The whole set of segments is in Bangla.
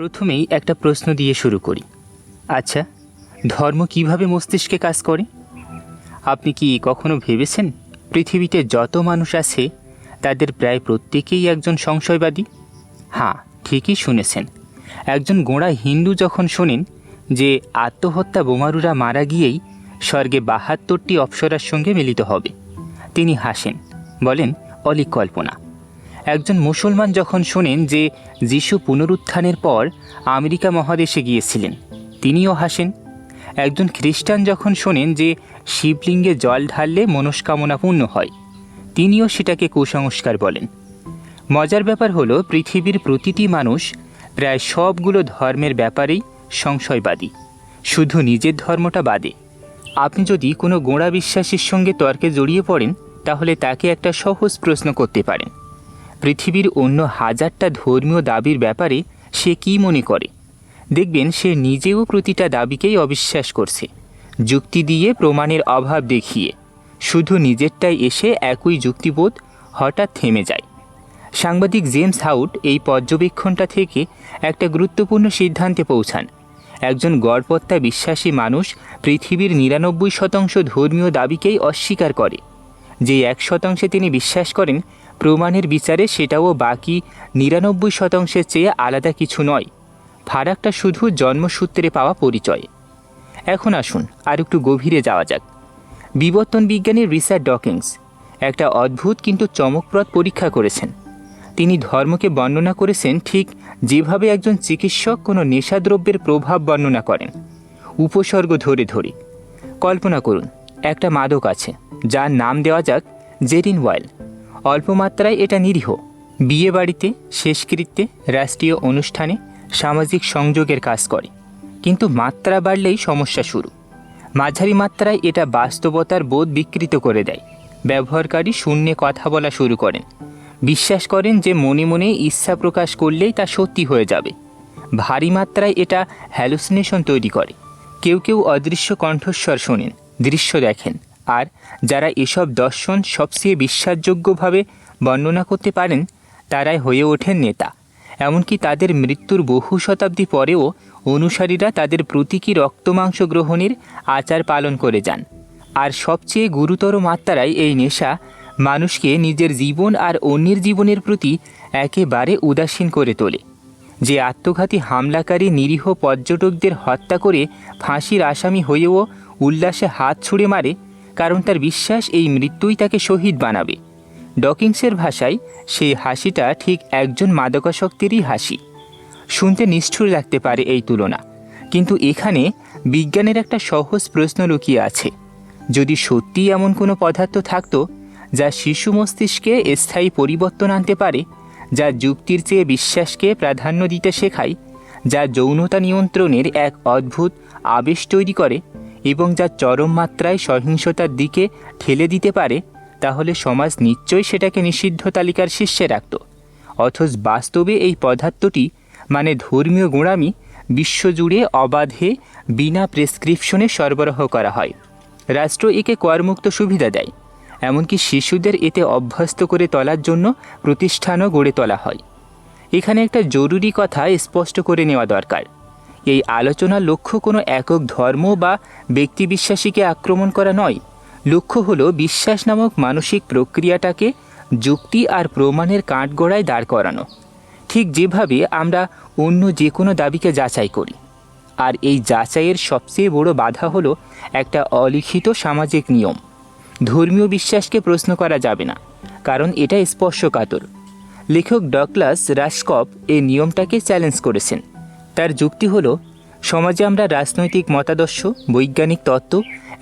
প্রথমেই একটা প্রশ্ন দিয়ে শুরু করি। আচ্ছা, ধর্ম কিভাবে মস্তিষ্কে কাজ করে? আপনি কি কখনো ভেবেছেন পৃথিবীতে যত মানুষ আছে তাদের প্রায় প্রত্যেকেই একজন সংশয়বাদী? হ্যাঁ, ঠিকই শুনেছেন। একজন গোঁড়া হিন্দু যখন শোনেন যে আত্মহত্যা বোমারুরা মারা গিয়েই স্বর্গে ৭২টি অপ্সরার সঙ্গে মিলিত হবে, তিনি হাসেন, বলেন অলীক কল্পনা। একজন মুসলমান যখন শোনেন যে যিশু পুনরুত্থানের পর আমেরিকা মহাদেশে গিয়েছিলেন, তিনিও হাসেন। একজন খ্রিস্টান যখন শোনেন যে শিবলিঙ্গে জল ঢাললে মনস্কামনা পূর্ণ হয়, তিনিও সেটাকে কুসংস্কার বলেন। মজার ব্যাপার হলো, পৃথিবীর প্রতিটি মানুষ প্রায় সবগুলো ধর্মের ব্যাপারেই সংশয়বাদী, শুধু নিজের ধর্মটা বাদে। আপনি যদি কোনো গোঁড়া বিশ্বাসীর সঙ্গে তর্কে জড়িয়ে পড়েন, তাহলে তাকে একটা সহজ প্রশ্ন করতে পারেন, পৃথিবীর অন্য ১০০০টা ধর্মীয় দাবির ব্যাপারে সে কি মনে করে। দেখবেন সে নিজেও প্রতিটা দাবিকেই অবিশ্বাস করছে, যুক্তি দিয়ে, প্রমাণের অভাব দেখিয়ে। শুধু নিজেরটাই এসে একই যুক্তিবোধ হঠাৎ থেমে যায়। সাংবাদিক জেমস হাউট এই পর্যবেক্ষণটা থেকে একটা গুরুত্বপূর্ণ সিদ্ধান্তে পৌঁছান। একজন গড়পড়তা বিশ্বাসী মানুষ পৃথিবীর ৯৯% ধর্মীয় দাবিকেই অস্বীকার করে। যে ১% তিনি বিশ্বাস করেন, প্রমাণের বিচারে সেটাও বাকি ৯৯%-এর চেয়ে আলাদা কিছু নয়। ফারাকটা শুধু জন্মসূত্রে পাওয়া পরিচয়। এখন আসুন আর একটু গভীরে যাওয়া যাক। বিবর্তন বিজ্ঞানী রিচার্ড ডকিন্স একটা অদ্ভুত কিন্তু চমকপ্রদ পরীক্ষা করেছেন। তিনি ধর্মকে বর্ণনা করেছেন ঠিক যেভাবে একজন চিকিৎসক কোনো নেশাদ্রব্যের প্রভাব বর্ণনা করেন, উপসর্গ ধরে ধরে। কল্পনা করুন, একটা মাদক আছে যার নাম দেওয়া যাক জেরিন ওয়াইল। অল্প মাত্রায় এটা নিরীহ, বিয়ে বাড়িতে, শেষকৃত্যে, রাষ্ট্রীয় অনুষ্ঠানে, সামাজিক সংযোগের কাজ করে। কিন্তু মাত্রা বাড়লেই সমস্যা শুরু। মাঝারি মাত্রায় এটা বাস্তবতার বোধ বিকৃত করে দেয়। ব্যবহারকারী শূন্যে কথা বলা শুরু করেন, বিশ্বাস করেন যে মনে মনে ইচ্ছা প্রকাশ করলেই তা সত্যি হয়ে যাবে। ভারী মাত্রায় এটা হ্যালুসিনেশন তৈরি করে। কেউ কেউ অদৃশ্য কণ্ঠস্বর শোনেন, দৃশ্য দেখেন। আর যারা এসব দর্শন সবচেয়ে বিশ্বাসযোগ্যভাবে বর্ণনা করতে পারেন, তারাই হয়ে ওঠেন নেতা। এমনকি তাদের মৃত্যুর বহু শতাব্দী পরেও অনুসারীরা তাদের প্রতীকী রক্তমাংস গ্রহণের আচার পালন করে যান। আর সবচেয়ে গুরুতর মাত্রায় এই নেশা মানুষকে নিজের জীবন আর অন্যের জীবনের প্রতি একেবারে উদাসীন করে তোলে। যে আত্মঘাতী হামলাকারী নিরীহ পর্যটকদের হত্যা করে ফাঁসির আসামি হয়েও উল্লাসে হাত ছুঁড়ে মারে, কারণ তার বিশ্বাস এই মৃত্যুই তাকে শহীদ বানাবে। ডকিন্সের ভাষায় সেই হাসিটা ঠিক একজন মাদকাসক্তেরই হাসি। শুনতে নিষ্ঠুর লাগতে পারে এই তুলনা, কিন্তু এখানে বিজ্ঞানের একটা সহজ প্রশ্ন লুকিয়ে আছে। যদি সত্যিই এমন কোনো পদার্থ থাকতো যা শিশু মস্তিষ্কে স্থায়ী পরিবর্তন আনতে পারে, যা যুক্তির চেয়ে বিশ্বাসকে প্রাধান্য দিতে শেখায়, যা যৌনতা নিয়ন্ত্রণের এক অদ্ভুত আবেশ তৈরি করে এবং যা চরম মাত্রায় সহিংসতার দিকে ঠেলে দিতে পারে, তাহলে সমাজ নিশ্চয়ই সেটাকে নিষিদ্ধ তালিকার শীর্ষে রাখত। অথচ বাস্তবে এই পদার্থটি মানে ধর্মীয় গোঁড়ামি বিশ্বজুড়ে অবাধে বিনা প্রেসক্রিপশনে সরবরাহ করা হয়। রাষ্ট্র একে করমুক্ত সুবিধা দেয়, এমনকি শিশুদের এতে অভ্যস্ত করে তোলার জন্য প্রতিষ্ঠানও গড়ে তোলা হয়। এখানে একটা জরুরি কথা স্পষ্ট করে নেওয়া দরকার। এই আলোচনার লক্ষ্য কোনো একক ধর্ম বা ব্যক্তিবিশ্বাসীকে আক্রমণ করা নয়। লক্ষ্য হলো বিশ্বাস নামক মানসিক প্রক্রিয়াটাকে যুক্তি আর প্রমাণের কাঠগড়ায় দাঁড় করানো, ঠিক যেভাবে আমরা অন্য যে কোনো দাবিকে যাচাই করি। আর এই যাচাইয়ের সবচেয়ে বড় বাধা হলো একটা অলিখিত সামাজিক নিয়ম। ধর্মীয় বিশ্বাসকে প্রশ্ন করা যাবে না, কারণ এটা স্পর্শকাতর। লেখক ডগলাস রাসকপ এই নিয়মটাকে চ্যালেঞ্জ করেছেন। তার যুক্তি হলো, সমাজে আমরা রাজনৈতিক মতাদর্শ, বৈজ্ঞানিক তত্ত্ব,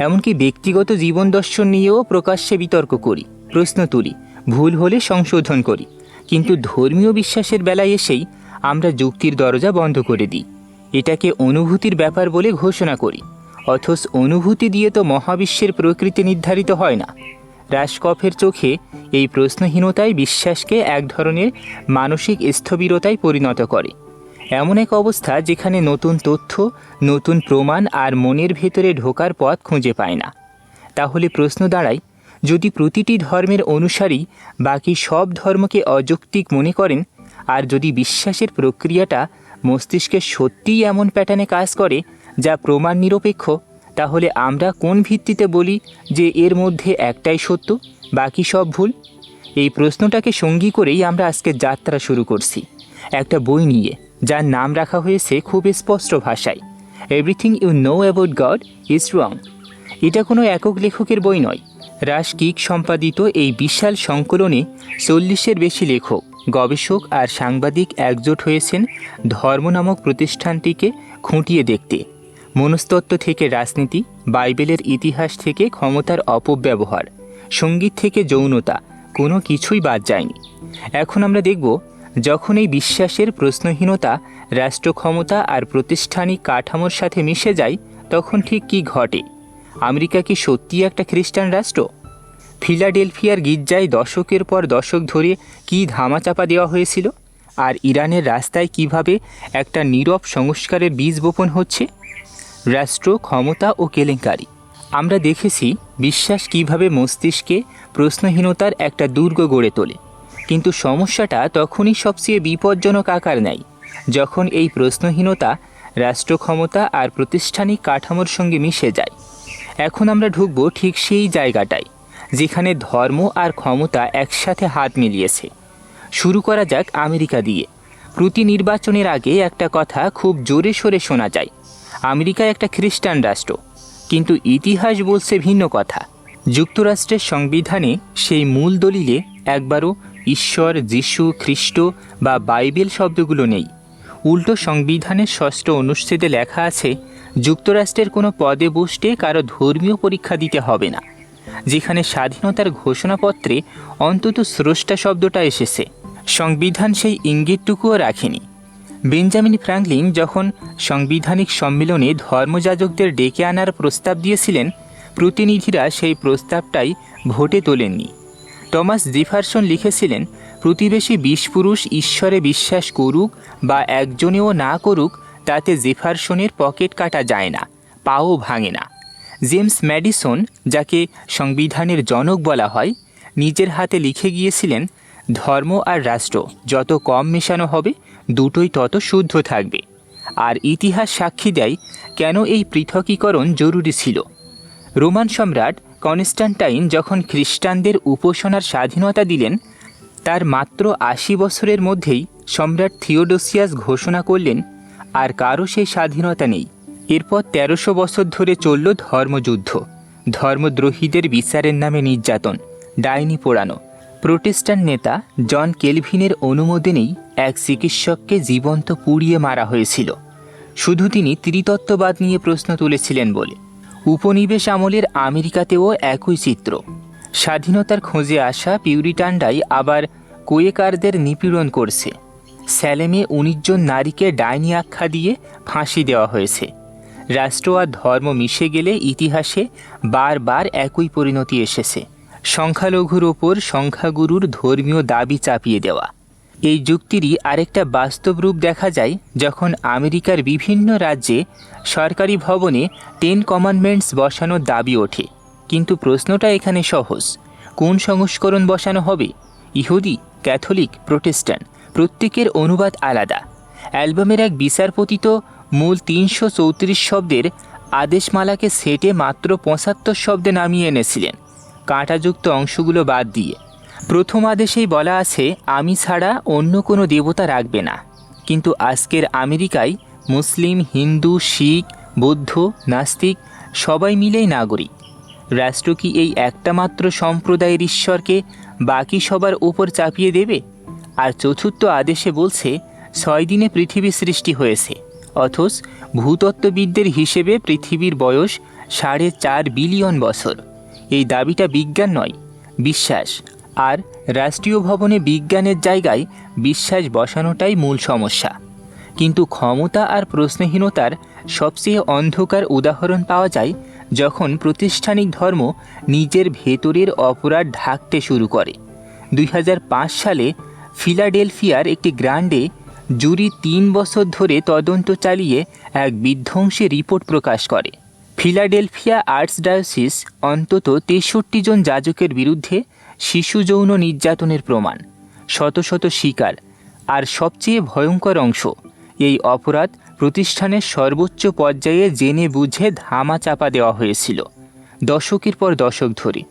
এমনকি ব্যক্তিগত জীবন দর্শন নিয়েও প্রকাশ্যে বিতর্ক করি, প্রশ্ন তুলি, ভুল হলে সংশোধন করি। কিন্তু ধর্মীয় বিশ্বাসের বেলায় এসেই আমরা যুক্তির দরজা বন্ধ করে দিই। এটাকে অনুভূতির ব্যাপার বলে ঘোষণা করি, অথচ অনুভূতি দিয়ে তো মহাবিশ্বের প্রকৃতি নির্ধারিত হয় না। রাসকফের চোখে এই প্রশ্নহীনতাই বিশ্বাসকে এক ধরনের মানসিক স্থবিরতায় পরিণত করে। এমন এক অবস্থা যেখানে নতুন তথ্য, নতুন প্রমাণ আর মনের ভেতরে ঢোকার পথ খুঁজে পায় না। তাহলে প্রশ্ন দাঁড়ায়, যদি প্রতিটি ধর্মের অনুসারী বাকি সব ধর্মকে অযৌক্তিক মনে করেন, আর যদি বিশ্বাসের প্রক্রিয়াটা মস্তিষ্কে সত্যিই এমন প্যাটার্নে কাজ করে যা প্রমাণ নিরপেক্ষ, তাহলে আমরা কোন ভিত্তিতে বলি যে এর মধ্যে একটাই সত্য, বাকি সব ভুল? এই প্রশ্নটাকে সঙ্গী করেই আমরা আজকে যাত্রা শুরু করছি একটা বই নিয়ে, যার নাম রাখা হয়েছে খুব স্পষ্ট ভাষায়, everything you know about God is wrong. এটা কোনো একক লেখকের বই নয়। রাশ কিক সম্পাদিত এই বিশাল সংকলনে 40-এর বেশি লেখক, গবেষক আর সাংবাদিক একজোট হয়েছেন ধর্ম নামক প্রতিষ্ঠানটিকে খুঁটিয়ে দেখতে। মনস্তত্ত্ব থেকে রাজনীতি, বাইবেলের ইতিহাস থেকে ক্ষমতার অপব্যবহার, সঙ্গীত থেকে যৌনতা, কোনো কিছুই বাদ যায়নি। এখন আমরা দেখব, যখন এই বিশ্বাসের প্রশ্নহীনতা রাষ্ট্র ক্ষমতা আর প্রাতিষ্ঠানিক কাঠামোর সাথে মিশে যায়, তখন ঠিক কী ঘটে। আমেরিকা কি সত্যিই একটা খ্রিস্টান রাষ্ট্র? ফিলাডেলফিয়ার গির্জায় দশকের পর দশক ধরে কী ধামাচাপা দেওয়া হয়েছিল, আর ইরানের রাস্তায় কিভাবে একটা নীরব সংস্কারের বীজ বপন হচ্ছে। রাষ্ট্র, ক্ষমতা ও কেলেঙ্কারি। আমরা দেখেছি বিশ্বাস কিভাবে মস্তিষ্কে প্রশ্নহীনতার একটা দুর্গ গড়ে তোলে, কিন্তু সমস্যাটা তখনই সবচেয়ে বিপজ্জনক আকার নেয় যখন এই প্রশ্নহীনতা রাষ্ট্র ক্ষমতা আর প্রাতিষ্ঠানিক কাঠামোর সঙ্গে মিশে যায়। এখন আমরা ঢুকব ঠিক সেই জায়গাটায় যেখানে ধর্ম আর ক্ষমতা একসাথে হাত মিলিয়েছে। শুরু করা যাক আমেরিকা দিয়ে। প্রতি নির্বাচনের আগে একটা কথা খুব জোরে সোরে শোনা যায়, আমেরিকা একটা খ্রিস্টান রাষ্ট্র, কিন্তু ইতিহাস বলছে ভিন্ন কথা। যুক্তরাষ্ট্রের সংবিধানে সেই মূল দলিলে একবারও ঈশ্বর, যিশু, খ্রিস্ট বা বাইবেল শব্দগুলো নেই। উল্টো সংবিধানের 6ষ্ঠ অনুচ্ছেদে লেখা আছে, যুক্তরাষ্ট্রের কোনো পদে বসতে কারো ধর্মীয় পরীক্ষা দিতে হবে না। যেখানে স্বাধীনতার ঘোষণাপত্রে অন্তত স্রষ্টা শব্দটা এসেছে, সংবিধান সেই ইঙ্গিতটুকুও রাখেনি। বেঞ্জামিন ফ্রাঙ্কলিন যখন সাংবিধানিক সম্মেলনে ধর্মযাজকদের ডেকে আনার প্রস্তাব দিয়েছিলেন, প্রতিনিধিরা সেই প্রস্তাবটাই ভোটে তোলেননি। টমাস জেফারসন লিখেছিলেন, প্রতিবেশী 20 পুরুষ ঈশ্বরে বিশ্বাস করুক বা একজনেও না করুক, তাতে জেফারসনের পকেট কাটা যায় না, পাও ভাঙে না। জেমস ম্যাডিসন, যাকে সংবিধানের জনক বলা হয়, নিজের হাতে লিখে গিয়েছিলেন, ধর্ম আর রাষ্ট্র যত কম মেশানো হবে, দুটোই তত শুদ্ধ থাকবে। আর ইতিহাস সাক্ষী দেয় কেন এই পৃথকীকরণ জরুরি ছিল। রোমান সম্রাট কনস্ট্যান্টাইন যখন খ্রিস্টানদের উপাসনার স্বাধীনতা দিলেন, তার মাত্র 80 বছরের মধ্যেই সম্রাট থিওডোসিয়াস ঘোষণা করলেন, আর কারও সেই স্বাধীনতা নেই। এরপর 1300 বছর ধরে চলল ধর্মযুদ্ধ, ধর্মদ্রোহীদের বিচারের নামে নির্যাতন, ডাইনি পোড়ানো। প্রোটেস্ট্যান্ট নেতা জন কেলভিনের অনুমোদনেই এক চিকিৎসককে জীবন্ত পুড়িয়ে মারা হয়েছিল, শুধু তিনি ত্রিতত্ত্ববাদ নিয়ে প্রশ্ন তুলেছিলেন বলে। উপনিবেশ আমলের আমেরিকাতেও একই চিত্র। স্বাধীনতার খোঁজে আসা পিউরিটানরাই আবার কোয়েকারদের নিপীড়ন করছে। স্যালেমে 19 জন নারীকে ডাইনি আখ্যা দিয়ে ফাঁসি দেওয়া হয়েছে। রাষ্ট্র আর ধর্ম মিশে গেলে ইতিহাসে বারবার একই পরিণতি এসেছে, সংখ্যালঘুর ওপর সংখ্যাগুরুর ধর্মীয় দাবি চাপিয়ে দেওয়া। এই যুক্তিরই আরেকটা বাস্তব রূপ দেখা যায় যখন আমেরিকার বিভিন্ন রাজ্যে সরকারি ভবনে 10 কমান্ডমেন্টস বসানোর দাবি ওঠে। কিন্তু প্রশ্নটা এখানে সহজ, কোন সংস্করণ বসানো হবে? ইহুদি, ক্যাথলিক, প্রোটেস্ট্যান্ট, প্রত্যেকের অনুবাদ আলাদা। অ্যালবামের এক বিচারপতি তো মূল 334 শব্দের আদেশমালাকে সেটে মাত্র 75 শব্দে নামিয়ে এনেছিলেন, কাঁটাযুক্ত অংশগুলো বাদ দিয়ে। প্রথম আদেশেই বলা আছে, আমি ছাড়া অন্য কোনো দেবতা রাখবে না। কিন্তু আজকের আমেরিকায় মুসলিম, হিন্দু, শিখ, বৌদ্ধ, নাস্তিক সবাই মিলেই নাগরিক। রাষ্ট্র কি এই একটা মাত্র সম্প্রদায়ের ঈশ্বরকে বাকি সবার উপর চাপিয়ে দেবে? আর চতুর্থ আদেশে বলছে 6 দিনে পৃথিবী সৃষ্টি হয়েছে, অথচ ভূতত্ত্ববিদদের হিসেবে পৃথিবীর বয়স 4.5 বিলিয়ন বছর। এই দাবিটা বিজ্ঞান নয়, বিশ্বাস। আর রাষ্ট্রীয় ভবনে বিজ্ঞানের জায়গায় বিশ্বাস বসানোটাই মূল সমস্যা। কিন্তু ক্ষমতা আর প্রশ্নহীনতার সবচেয়ে অন্ধকার উদাহরণ পাওয়া যায় যখন প্রাতিষ্ঠানিক ধর্ম নিজের ভেতরের অপরাধ ঢাকতে শুরু করে। 2005 সালে ফিলাডেলফিয়ার একটি গ্রান্ডে জুরি 3 বছর ধরে তদন্ত চালিয়ে এক বিধ্বংসী রিপোর্ট প্রকাশ করে। ফিলাডেলফিয়া আর্চডায়োসিস অন্তত 63 জন যাজকের বিরুদ্ধে শিশু যৌন নির্যাতনের প্রমাণ, শত শত শিকার, আর সবচেয়ে ভয়ঙ্কর অংশ, এই অপরাধ প্রতিষ্ঠানের সর্বোচ্চ পর্যায়ে জেনে বুঝে ধামা চাপা দেওয়া হয়েছিল দশকের পর দশক ধরে।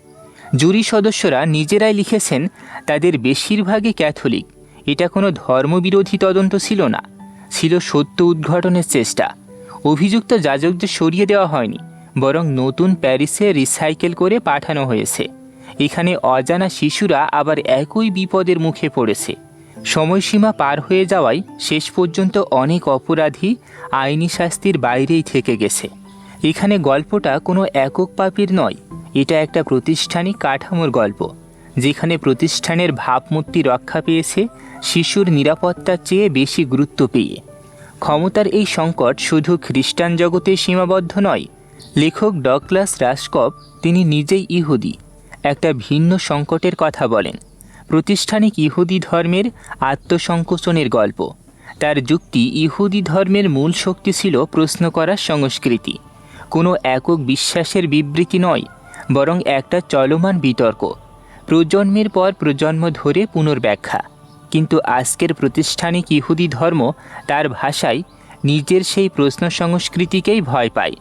জুরি সদস্যরা নিজেরাই লিখেছেন তাদের বেশিরভাগই ক্যাথলিক। এটা কোনো ধর্মবিরোধী তদন্ত ছিল না, ছিল সত্য উদ্ঘাটনের চেষ্টা। অভিযুক্ত যাজকদের সরিয়ে দেওয়া হয়নি, বরং নতুন প্যারিসে রিসাইকেল করে পাঠানো হয়েছে। এখানে অজানা শিশুরা আবার একই বিপদের মুখে পড়েছে। সময়সীমা পার হয়ে যাওয়ায় শেষ পর্যন্ত অনেক অপরাধী আইনি শাস্তির বাইরেই থেকে গেছে। এখানে গল্পটা কোনো একক পাপীর নয়, এটা একটা প্রতিষ্ঠানিক কাঠামোর গল্প, যেখানে প্রতিষ্ঠানের ভাবমূর্তি রক্ষা পেয়েছে শিশুর নিরাপত্তার চেয়ে বেশি গুরুত্ব পেয়ে। ক্ষমতার এই সংকট শুধু খ্রিস্টান জগতে সীমাবদ্ধ নয়। লেখক ডগলাস রাসকপ, তিনি নিজেই ইহুদি, একটা ভিন্ন সংকটের কথা বলেন। প্রতিষ্ঠানিক ইহুদি ধর্মের আত্মসংকোচনের গল্প। তার যুক্তি, ইহুদি ধর্মের মূল শক্তি ছিল প্রশ্ন করার সংস্কৃতি, কোনো একক বিশ্বাসের বিবৃতি নয়, বরং একটা চলমান বিতর্ক, প্রজন্মের পর প্রজন্ম ধরে পুনর্ব্যাখ্যা। কিন্তু আজকের প্রতিষ্ঠানিক ইহুদি ধর্ম তার ভাষায় নিজের সেই প্রশ্ন সংস্কৃতিকেই ভয় পায়।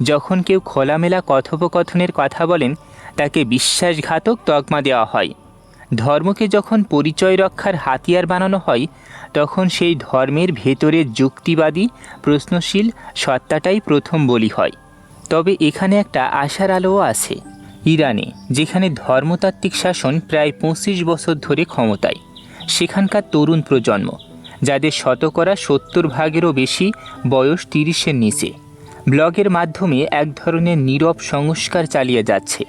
যখন কেউ খোলামেলা কথোপকথনের কথা বলেন, তাকে বিশ্বাসঘাতক তকমা দেওয়া হয়। ধর্মকে যখন পরিচয় রক্ষার হাতিয়ার বানানো হয়, তখন সেই ধর্মের ভেতরের যুক্তিবাদী প্রশ্নশীল সত্তাটাই প্রথম বলি হয়। তবে এখানে একটা আশার আলোও আছে। ইরানে, যেখানে ধর্মতাত্ত্বিক শাসন প্রায় 25 বছর ধরে ক্ষমতায়, সেখানকার তরুণ প্রজন্ম, যাদের শতকরা 70% বেশি বয়স 30-এর নিচে, ব্লগের মাধ্যমে এক ধরনের নীরব সংস্কার চালিয়ে যাচ্ছে।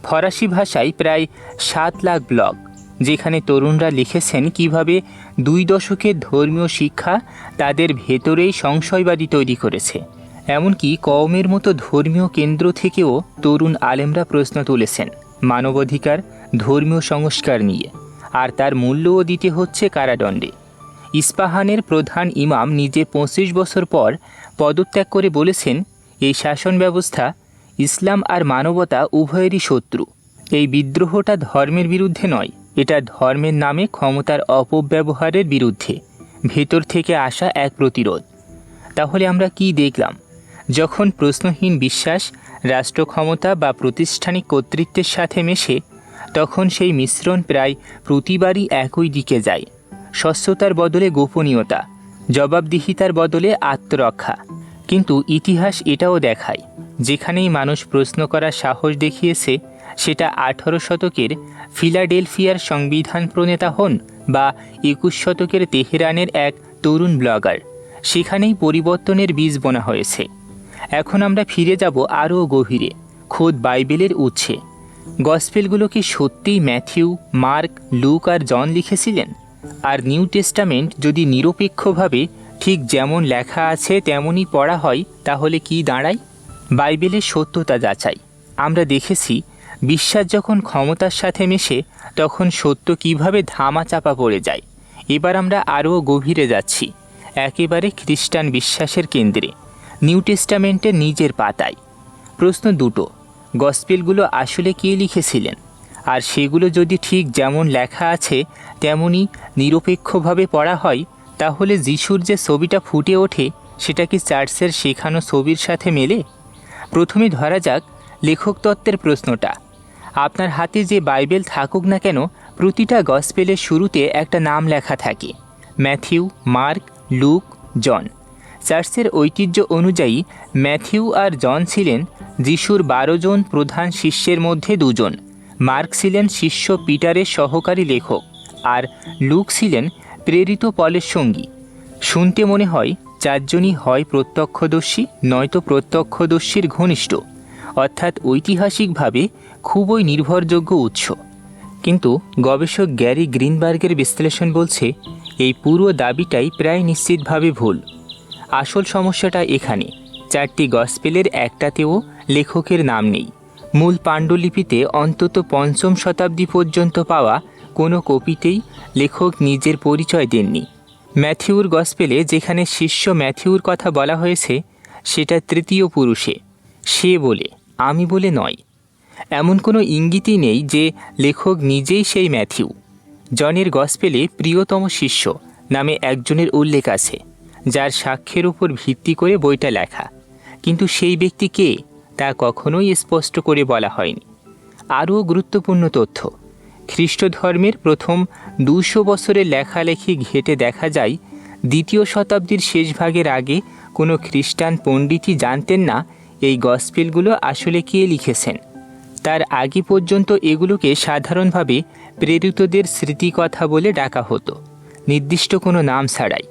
ফরাসি ভাষায় প্রায় 7 লাখ ব্লগ, যেখানে তরুণরা লিখেছেন কিভাবে 2 দশকের ধর্মীয় শিক্ষা তাদের ভেতরেই সংশয়বাদী তৈরি করেছে। এমনকি কওমের মতো ধর্মীয় কেন্দ্র থেকেও তরুণ আলেমরা প্রশ্ন তুলেছেন মানবাধিকার, ধর্মীয় সংস্কার নিয়ে, আর তার মূল্যও দিতে হচ্ছে কারাদণ্ডে। ইস্পাহানের প্রধান ইমাম নিজে 25 বছর পর পদত্যাগ করে বলেছেন, এই শাসন ব্যবস্থা ইসলাম আর মানবতা উভয়েরই শত্রু। এই বিদ্রোহটা ধর্মের বিরুদ্ধে নয়, এটা ধর্মের নামে ক্ষমতার অপব্যবহারের বিরুদ্ধে ভেতর থেকে আসা এক প্রতিরোধ। তাহলে আমরা কি দেখলাম? যখন প্রশ্নহীন বিশ্বাস রাষ্ট্র ক্ষমতা বা প্রাতিষ্ঠানিক কর্তৃত্বের সাথে মেশে, তখন সেই মিশ্রণ প্রায় প্রতিবারই একই দিকে যায়। স্বচ্ছতার বদলে গোপনীয়তা, জবাবদিহিতার বদলে আত্মরক্ষা। কিন্তু ইতিহাস এটাও দেখায়, যেখানেই মানুষ প্রশ্ন করার সাহস দেখিয়েছে, সেটা 18 শতকের ফিলাডেলফিয়ার সংবিধান প্রণেতা হন বা 21 শতকের তেহরানের এক তরুণ ব্লগার, সেখানেই পরিবর্তনের বীজ বোনা হয়েছে। এখন আমরা ফিরে যাব আরও গভীরে, খোদ বাইবেলের উৎসে। গসপেলগুলো কি সত্যিই ম্যাথিউ, মার্ক, লুক আর জন লিখেছিলেন? আর নিউ টেস্টামেন্ট যদি নিরপেক্ষভাবে ঠিক যেমন লেখা আছে তেমনই পড়া হয়, তাহলে কি দাঁড়ায়? বাইবেলের সত্যতা যাচাই। আমরা দেখেছি বিশ্বাস যখন ক্ষমতার সাথে মেশে, তখন সত্য কিভাবে ধামা চাপা পড়ে যায়। এবার আমরা আরও গভীরে যাচ্ছি, একেবারে খ্রিস্টান বিশ্বাসের কেন্দ্রে, নিউ টেস্টামেন্টের নিজের পাতায়। প্রশ্ন দুটো, গসপেলগুলো আসলে কে লিখেছিলেন? আর সেগুলো যদি ঠিক যেমন লেখা আছে তেমনই নিরপেক্ষভাবে পড়া হয়, তাহলে যিশুর যে ছবিটা ফুটে ওঠে, সেটা কি চার্চের শেখানো ছবির সাথে মেলে? প্রথমে ধরা যাক লেখক তত্ত্বের প্রশ্নটা। আপনার হাতে যে বাইবেল থাকুক না কেন, প্রতিটা গসপেলের শুরুতে একটা নাম লেখা থাকে, ম্যাথিউ, মার্ক, লুক, জন। চার্চের ঐতিহ্য অনুযায়ী ম্যাথিউ আর জন ছিলেন যিশুর 12 জন প্রধান শিষ্যের মধ্যে 2 জন। মার্ক ছিলেন শিষ্য পিটারের সহকারী লেখক, আর লুক ছিলেন প্রেরিত পলের সঙ্গী। শুনতে মনে হয় 4 জনই হয় প্রত্যক্ষদর্শী, নয়তো প্রত্যক্ষদর্শীর ঘনিষ্ঠ, অর্থাৎ ঐতিহাসিকভাবে খুবই নির্ভরযোগ্য উৎস। কিন্তু গবেষক গ্যারি গ্রিনবার্গের বিশ্লেষণ বলছে এই পুরো দাবিটাই প্রায় নিশ্চিতভাবে ভুল। আসল সমস্যাটা এখানে, 4টি গসপেলের একটাতেও লেখকের নাম নেই। মূল পাণ্ডুলিপিতে অন্তত 5ম শতাব্দী পর্যন্ত পাওয়া কোনো কপিতেই লেখক নিজের পরিচয় দেননি। ম্যাথিউর গসপেলে যেখানে শিষ্য ম্যাথিউর কথা বলা হয়েছে, সেটা তৃতীয় পুরুষে, সে বলে, আমি বলে নয়। এমন কোনো ইঙ্গিতই নেই যে লেখক নিজেই সেই ম্যাথিউ। জনের গসপেলে প্রিয়তম শিষ্য নামে একজনের উল্লেখ আছে, যার সাক্ষ্যের উপর ভিত্তি করে বইটা লেখা, কিন্তু সেই ব্যক্তি কে তা কখনোই স্পষ্ট করে বলা হয়নি। আরও গুরুত্বপূর্ণ তথ্য, খ্রিস্ট ধর্মের প্রথম 200 বছরের লেখালেখি ঘেঁটে দেখা যায় 2য় শতাব্দীর শেষ ভাগের আগে কোনো খ্রিস্টান পণ্ডিতই জানতেন না এই গসপেলগুলো আসলে কে লিখেছেন। তার আগে পর্যন্ত এগুলোকে সাধারণভাবে প্রেরিতদের স্মৃতিকথা বলে ডাকা হতো, নির্দিষ্ট কোনো নাম ছাড়াই।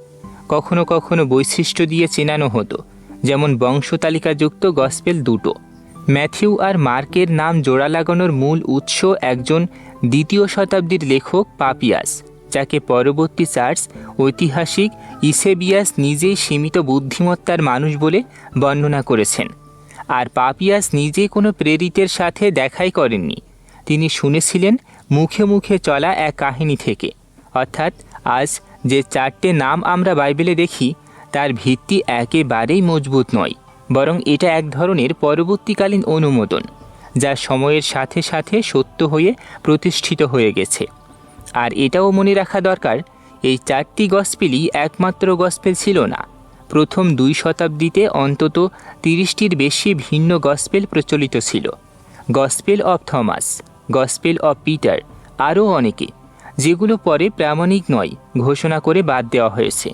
কখনো কখনো বৈশিষ্ট্য দিয়ে চেনানো হতো, যেমন বংশতালিকাযুক্ত গসপেল 2টো। ম্যাথিউ আর মার্কের নাম জোড়া লাগানোর মূল উৎস একজন 2য় শতাব্দীর লেখক পাপিয়াস, যাকে পরবর্তী চার্চ ঐতিহাসিক ইসেবিয়াস নিজেই সীমিত বুদ্ধিমত্তার মানুষ বলে বর্ণনা করেছেন। আর পাপিয়াস নিজে কোনো প্রেরিতের সাথে দেখাই করেননি, তিনি শুনেছিলেন মুখে মুখে চলা এক কাহিনী থেকে। অর্থাৎ আজ যে 4টে নাম আমরা বাইবেলে দেখি তার ভিত্তি একেবারেই মজবুত নয়, বরং এটা এক ধরনের পরবর্তীকালীন অনুমোদন, যা সময়ের সাথে সাথে সত্য হয়ে প্রতিষ্ঠিত হয়ে গেছে। আর এটাও মনে রাখা দরকার, এই 4টি গসপেলই একমাত্র গসপেল ছিল না। প্রথম 2 শতাব্দীতে অন্তত 30টির বেশি ভিন্ন গসপেল প্রচলিত ছিল। Gospel of Thomas, gospel of Peter, আরও অনেকে, যেগুলো পরে প্রামাণিক নয় ঘোষণা করে বাদ দেওয়া হয়েছে।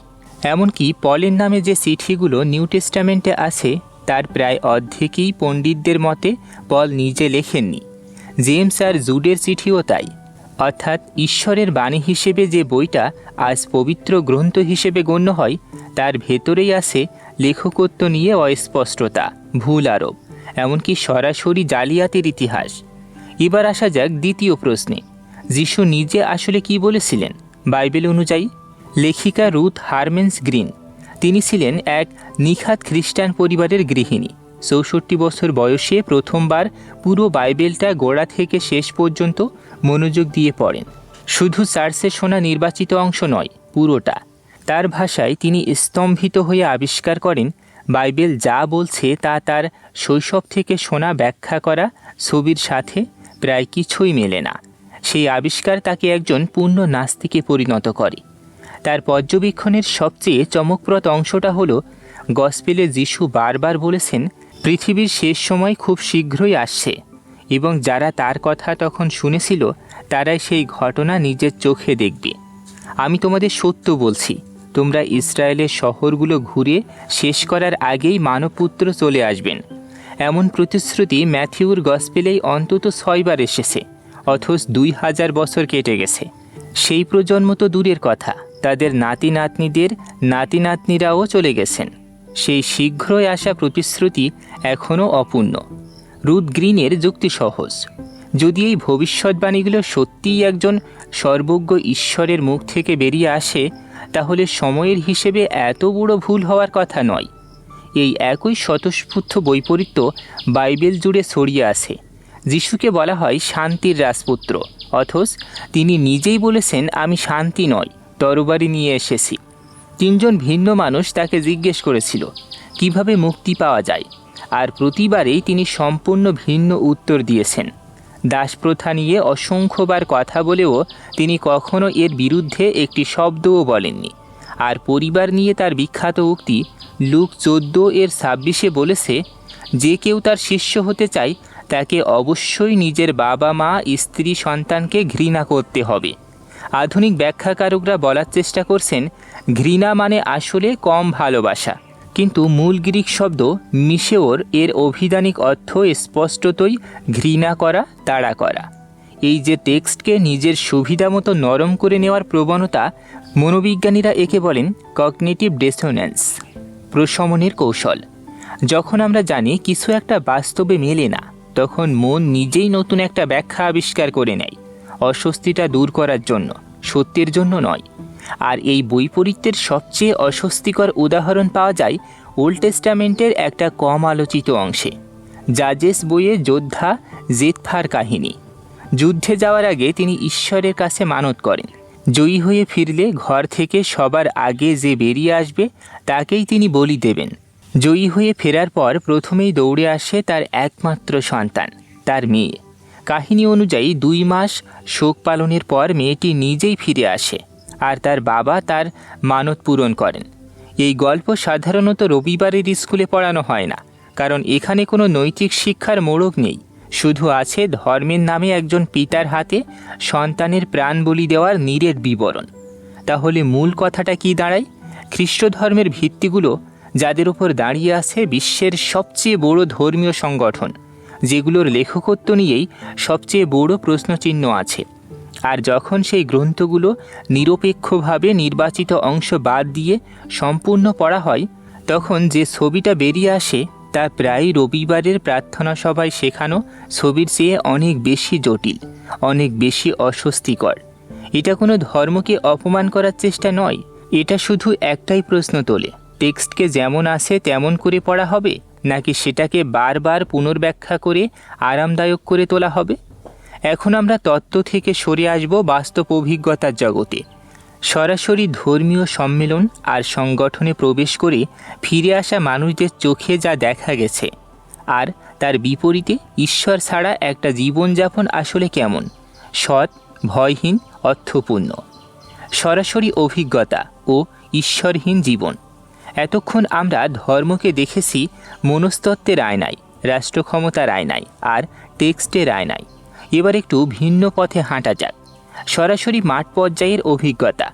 এমনকি পলের নামে যে চিঠিগুলো নিউ টেস্টামেন্টে আছে তার প্রায় অর্ধেকই পণ্ডিতদের মতে পল নিজে লেখেননি। জেমস আর জুডের চিঠিও তাই। অর্থাৎ ঈশ্বরের বাণী হিসেবে যে বইটা আজ পবিত্র গ্রন্থ হিসেবে গণ্য হয় তার ভেতরেই আছে লেখকত্ব নিয়ে অস্পষ্টতা, ভুল আরোপ, এমনকি সরাসরি জালিয়াতির ইতিহাস। এবার আসা যাক দ্বিতীয় প্রশ্নে, যিশু নিজে আসলে কি বলেছিলেন বাইবেল অনুযায়ী? লেখিকা রুথ হারমেন্স গ্রিন, তিনি ছিলেন এক নিখাত খ্রিস্টান পরিবারের গৃহিণী। 64 বছর বয়সে প্রথমবার পুরো বাইবেলটা গোড়া থেকে শেষ পর্যন্ত মনোযোগ দিয়ে পড়েন। শুধু চার্চে শোনা নির্বাচিত অংশ নয়, পুরোটা। তার ভাষায় তিনি স্তম্ভিত হয়ে আবিষ্কার করেন বাইবেল যা বলছে তা তার শৈশব থেকে শোনা ব্যাখ্যা করা ছবির সাথে প্রায় কিছুই মেলে না। সেই আবিষ্কার তাকে একজন পূর্ণ নাস্তিকে পরিণত করে। তার পর্যবেক্ষণের সবচেয়ে চমকপ্রদ অংশটা হলো গসপেলে যিশু বারবার বলেছেন পৃথিবীর শেষ সময় খুব শীঘ্রই আসছে, এবং যারা তার কথা তখন শুনেছিল তারাই সেই ঘটনা নিজের চোখে দেখবে। আমি তোমাদের সত্য বলছি, তোমরা ইসরায়েলের শহরগুলো ঘুরে শেষ করার আগেই মানবপুত্র চলে আসবেন। এমন প্রতিশ্রুতি ম্যাথিউর গসপেলেই অন্তত 6 বার এসেছে, অথচ 2000 বছর কেটে গেছে। সেই প্রজন্ম তো দূরের কথা, তাদের নাতি নাতনিদের নাতি নাতনিরাও চলে গেছেন। সেই শীঘ্রই আসা প্রতিশ্রুতি এখনও অপূর্ণ। রুথ গ্রিনের যুক্তি সহজ, যদি এই ভবিষ্যৎবাণীগুলো সত্যিই একজন সর্বজ্ঞ ঈশ্বরের মুখ থেকে বেরিয়ে আসে, তাহলে সময়ের হিসেবে এত বড় ভুল হওয়ার কথা নয়। এই একই স্বতঃস্ফূর্ত বৈপরীত্য বাইবেল জুড়ে ছড়িয়ে আছে। যিশুকে বলা হয় শান্তির রাজপুত্র, অথচ তিনি নিজেই বলেছেন আমি শান্তি নয়, তরবারি নিয়ে এসেছি। 3 জন ভিন্ন মানুষ তাকে জিজ্ঞেস করেছিল কিভাবে মুক্তি পাওয়া যায়, আর প্রতিবারেই তিনি সম্পূর্ণ ভিন্ন উত্তর দিয়েছেন। দাসপ্রথা নিয়ে অসংখ্যবার কথা বলেও তিনি কখনো এর বিরুদ্ধে একটি শব্দও বলেননি। আর পরিবার নিয়ে তার বিখ্যাত উক্তি লুক 14:26 বলেছে, যে কেউ তার শিষ্য হতে চায় তাকে অবশ্যই নিজের বাবা মা স্ত্রী সন্তানকে ঘৃণা করতে হবে। আধুনিক ব্যাখ্যাকারকরা বলার চেষ্টা করছেন ঘৃণা মানে আসলে কম ভালোবাসা, কিন্তু মূল গ্রিক শব্দ মিশেওর এর অভিধানিক অর্থ স্পষ্টতই ঘৃণা করা, তাড়া করা। এই যে টেক্সটকে নিজের সুবিধা মতো নরম করে নেওয়ার প্রবণতা, মনোবিজ্ঞানীরা একে বলেন কগনিটিভ ডিসোন্যান্স, প্রশমনের কৌশল। যখন আমরা জানি কিছু একটা বাস্তবে মেলে না, তখন মন নিজেই নতুন একটা ব্যাখ্যা আবিষ্কার করে নেয়, অস্বস্তিটা দূর করার জন্য, সত্যের জন্য নয়। আর এই বৈপরীত্যের সবচেয়ে অস্বস্তিকর উদাহরণ পাওয়া যায় ওল্ড টেস্টামেন্টের একটা কম আলোচিত অংশে, জাজেস বইয়ে যোদ্ধা জেফথার কাহিনী। যুদ্ধে যাওয়ার আগে তিনি ঈশ্বরের কাছে মানত করেন, জয়ী হয়ে ফিরলে ঘর থেকে সবার আগে যে বেরিয়ে আসবে তাকেই তিনি বলি দেবেন। জয়ী হয়ে ফেরার পর প্রথমেই দৌড়ে আসে তার একমাত্র সন্তান, তার মেয়ে। কাহিনী অনুযায়ী 2 মাস শোক পালনের পর মেয়েটি নিজেই ফিরে আসে, আর তার বাবা তার মানত পূরণ করেন। এই গল্প সাধারণত রবিবারের স্কুলে পড়ানো হয় না, কারণ এখানে কোনো নৈতিক শিক্ষার মোড়ক নেই। শুধু আছে ধর্মের নামে একজন পিতার হাতে সন্তানের প্রাণ বলি দেওয়ার নিরেট বিবরণ। তাহলে মূল কথাটা কি দাঁড়ায়? খ্রিস্ট ধর্মের ভিত্তিগুলো, যাদের উপর দাঁড়িয়ে আছে বিশ্বের সবচেয়ে বড় ধর্মীয় সংগঠন, যেগুলোর লেখকত্ব নিয়েই সবচেয়ে বড় প্রশ্নচিহ্ন আছে। আর যখন সেই গ্রন্থগুলো নিরপেক্ষভাবে নির্বাচিত অংশ বাদ দিয়ে সম্পূর্ণ পড়া হয়, তখন যে ছবিটা বেরিয়ে আসে তা প্রায় রবিবারের প্রার্থনা সভায় শেখানো ছবির চেয়ে অনেক বেশি জটিল, অনেক বেশি অস্বস্তিকর। এটা কোনো ধর্মকে অপমান করার চেষ্টা নয়, এটা শুধু একটাই প্রশ্ন তোলে, টেক্সটকে যেমন আছে তেমন করে পড়া হবে, নাকি সেটাকে বারবার পুনর্ব্যাখ্যা করে আরামদায়ক করে তোলা হবে? এখন আমরা তত্ত্ব থেকে সরে আসব বাস্তব অভিজ্ঞতার জগতে। সরাসরি ধর্মীয় সম্মেলন আর সংগঠনে প্রবেশ করে ফিরে আসা মানুষদের চোখে যা দেখা গেছে, আর তার বিপরীতে ঈশ্বর ছাড়া একটা জীবনযাপন আসলে কেমন, সৎ, ভয়হীন, অর্থপূর্ণ। সরাসরি অভিজ্ঞতা ও ঈশ্বরহীন জীবন। এতক্ষণ আমরা ধর্মকে দেখেছি মনস্তত্ত্বের আয়নায়, রাষ্ট্রক্ষমতার আয়নায় আর টেক্সটের আয়নায়। এবার একটু ভিন্ন পথে হাঁটা যাক, সরাসরি মাঠ পর্যায়ের অভিজ্ঞতা।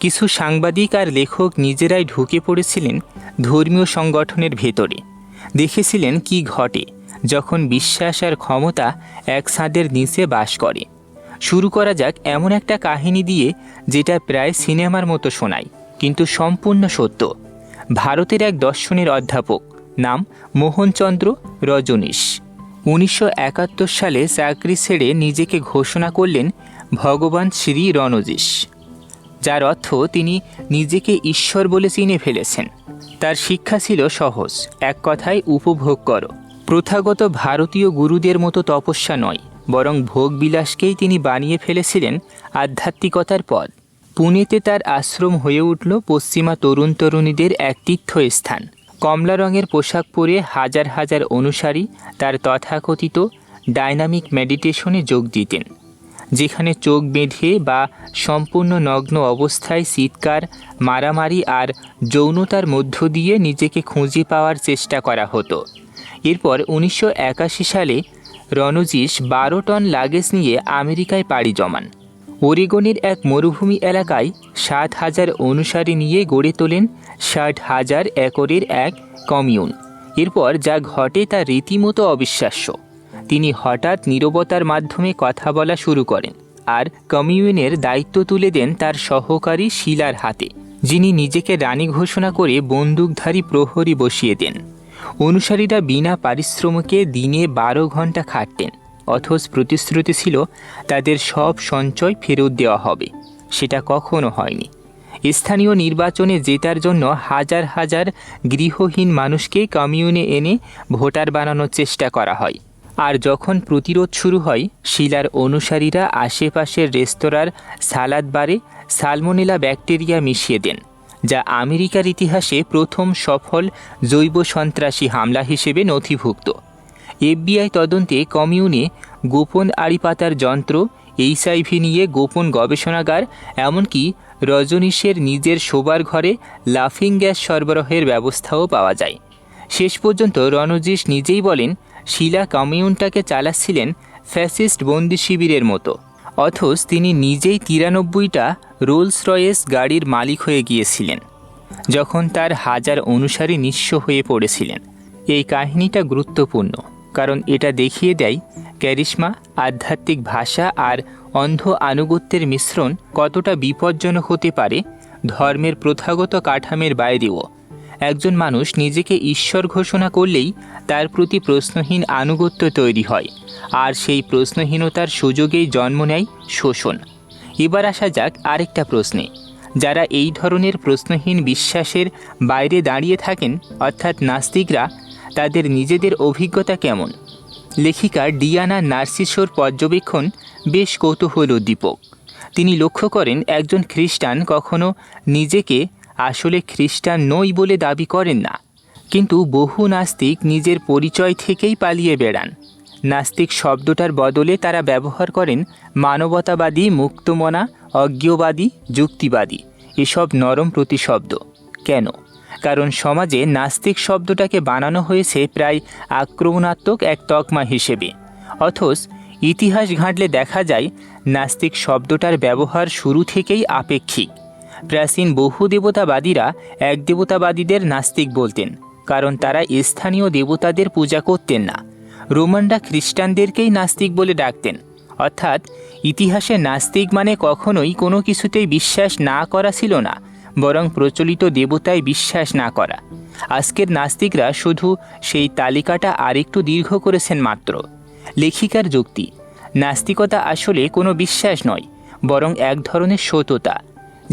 কিছু সাংবাদিক আর লেখক নিজেরাই ঢুকে পড়েছিলেন ধর্মীয় সংগঠনের ভেতরে, দেখেছিলেন কি ঘটে যখন বিশ্বাস আর ক্ষমতা এক ছাদের নিচে বাস করে। শুরু করা যাক এমন একটা কাহিনী দিয়ে যেটা প্রায় সিনেমার মতো শোনায়, কিন্তু সম্পূর্ণ সত্য। ভারতের এক দর্শনের অধ্যাপক, নাম মোহনচন্দ্র রজনীশ, 1971 সালে চাকরি ছেড়ে নিজেকে ঘোষণা করলেন ভগবান শ্রী রণজীশ, যার অর্থ তিনি নিজেকে ঈশ্বর বলে চিনে ফেলেছেন। তার শিক্ষা ছিল সহজ, এক কথায় উপভোগ করো। প্রথাগত ভারতীয় গুরুদের মতো তপস্যা নয়, বরং ভোগবিলাসকেই তিনি বানিয়ে ফেলেছিলেন আধ্যাত্মিকতার পথ। পুনেতে তার আশ্রম হয়ে উঠল পশ্চিমা তরুণ তরুণীদের এক তীর্থস্থান। কমলা রঙের পোশাক পরে হাজার হাজার অনুসারী তার তথাকথিত ডাইনামিক মেডিটেশনে যোগ দিতেন, যেখানে চোখ বেঁধে বা সম্পূর্ণ নগ্ন অবস্থায় চিৎকার, মারামারি আর যৌনতার মধ্য দিয়ে নিজেকে খুঁজে পাওয়ার চেষ্টা করা হতো। এরপর 1981 সালে রণজীশ 12 টন লাগেজ নিয়ে আমেরিকায় পাড়ি জমান। ওরেগনের এক মরুভূমি এলাকায় 7,000 অনুসারী নিয়ে গড়ে তোলেন 60,000 একরের এক কমিউন। এরপর যা ঘটে তা রীতিমতো অবিশ্বাস্য। তিনি হঠাৎ নীরবতার মাধ্যমে কথা বলা শুরু করেন আর কমিউনের দায়িত্ব তুলে দেন তার সহকারী শিলার হাতে, যিনি নিজেকে রানী ঘোষণা করে বন্দুকধারী প্রহরী বসিয়ে দেন। অনুসারীরা বিনা পারিশ্রমিকে দিনে 12 ঘন্টা খাটতেন, অথচ প্রতিশ্রুতি ছিল তাদের সব সঞ্চয় ফেরত দেওয়া হবে। সেটা কখনো হয়নি। স্থানীয় নির্বাচনে জেতার জন্য হাজার হাজার গৃহহীন মানুষকে কমিউনে এনে ভোটার বানানোর চেষ্টা করা হয়। আর যখন প্রতিরোধ শুরু হয়, শিলার অনুসারীরা আশেপাশের রেস্তোরাঁর সালাদ বারে সালমোনেলা ব্যাকটেরিয়া মিশিয়ে দেন, যা আমেরিকার ইতিহাসে প্রথম সফল জৈব সন্ত্রাসী হামলা হিসেবে নথিভুক্ত। FBI তদন্তে কমিউনে গোপন আড়িপাতার যন্ত্র, HIV নিয়ে গোপন গবেষণাগার, এমনকি রজনীশের নিজের শোবার ঘরে লাফিং গ্যাস সরবরাহের ব্যবস্থাও পাওয়া যায়। শেষ পর্যন্ত রণজীশ নিজেই বলেন, শিলা কমিউনটাকে চালাচ্ছিলেন ফ্যাসিস্ট বন্দি শিবিরের মতো, অথচ তিনি নিজেই 93টা রোলস রয়েস গাড়ির মালিক হয়ে গিয়েছিলেন যখন তার হাজার অনুসারী নিঃস্ব হয়ে পড়েছিলেন। এই কাহিনীটা গুরুত্বপূর্ণ, কারণ এটা দেখিয়ে দেয় ক্যারিশমা, আধ্যাত্মিক ভাষা আর অন্ধ আনুগত্যের মিশ্রণ কতটা বিপজ্জনক হতে পারে। ধর্মের প্রথাগত কাঠামের বাইরেও একজন মানুষ নিজেকে ঈশ্বর ঘোষণা করলেই তার প্রতি প্রশ্নহীন আনুগত্য তৈরি হয়, আর সেই প্রশ্নহীনতার সুযোগেই জন্ম নেয় শোষণ। এবার আসা যাক আরেকটা প্রশ্নে। যারা এই ধরনের প্রশ্নহীন বিশ্বাসের বাইরে দাঁড়িয়ে থাকেন, অর্থাৎ নাস্তিকরা, তাদের নিজেদের অভিজ্ঞতা কেমন? লেখিকা ডিয়ানা নার্সিসোর পর্যবেক্ষণ বেশ কৌতূহলোদ্দীপক। তিনি লক্ষ্য করেন একজন খ্রিস্টান কখনো নিজেকে আসলে খ্রিস্টান নই বলে দাবি করেন না, কিন্তু বহু নাস্তিক নিজের পরিচয় থেকেই পালিয়ে বেড়ান। নাস্তিক শব্দটার বদলে তারা ব্যবহার করেন মানবতাবাদী, মুক্তমনা, অজ্ঞবাদী, যুক্তিবাদী, এসব নরম প্রতিশব্দ। কেন? কারণ সমাজে নাস্তিক শব্দটাকে বানানো হয়েছে প্রায় আক্রমণাত্মক এক তকমা হিসেবে। অথচ ইতিহাস ঘাঁটলে দেখা যায় নাস্তিক শব্দটার ব্যবহার শুরু থেকেই আপেক্ষিক। প্রাচীন বহু দেবতাবাদীরা এক দেবতাবাদীদের নাস্তিক বলতেন, কারণ তারা স্থানীয় দেবতাদের পূজা করতেন না। রোমানরা খ্রিস্টানদেরকেই নাস্তিক বলে ডাকতেন। অর্থাৎ ইতিহাসে নাস্তিক মানে কখনোই কোনো কিছুতেই বিশ্বাস না করা ছিল না, বরং প্রচলিত দেবতায় বিশ্বাস না করা। আজকের নাস্তিকরা শুধু সেই তালিকাটা আরেকটু দীর্ঘ করেছেন মাত্র। লেখিকার যুক্তি, নাস্তিকতা আসলে কোনো বিশ্বাস নয়, বরং এক ধরনের সত্যতা।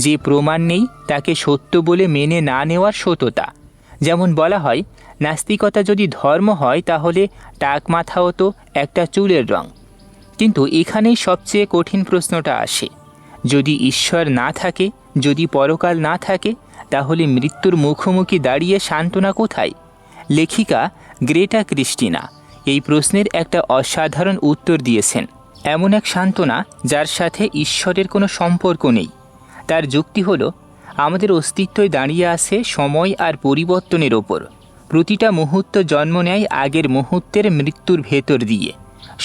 যে প্রমাণ নেই তাকে সত্য বলে মেনে না নেওয়ার সত্যতা। যেমন বলা হয়, নাস্তিকতা যদি ধর্ম হয় তাহলে টাক মাথাও তো একটা চুলের রং। কিন্তু এখানেই সবচেয়ে কঠিন প্রশ্নটা আসে, যদি ঈশ্বর না থাকে, যদি পরকাল না থাকে, তাহলে মৃত্যুর মুখোমুখি দাঁড়িয়ে সান্ত্বনা কোথায়? লেখিকা গ্রেটা ক্রিস্টিনা এই প্রশ্নের একটা অসাধারণ উত্তর দিয়েছেন। এমন এক সান্ত্বনা যার সাথে ঈশ্বরের কোনো সম্পর্ক নেই। তার যুক্তি হলো, আমাদের অস্তিত্বই দাঁড়িয়ে আছে সময় আর পরিবর্তনের ওপর। প্রতিটা মুহূর্ত জন্ম নেয় আগের মুহূর্তের মৃত্যুর ভেতর দিয়ে।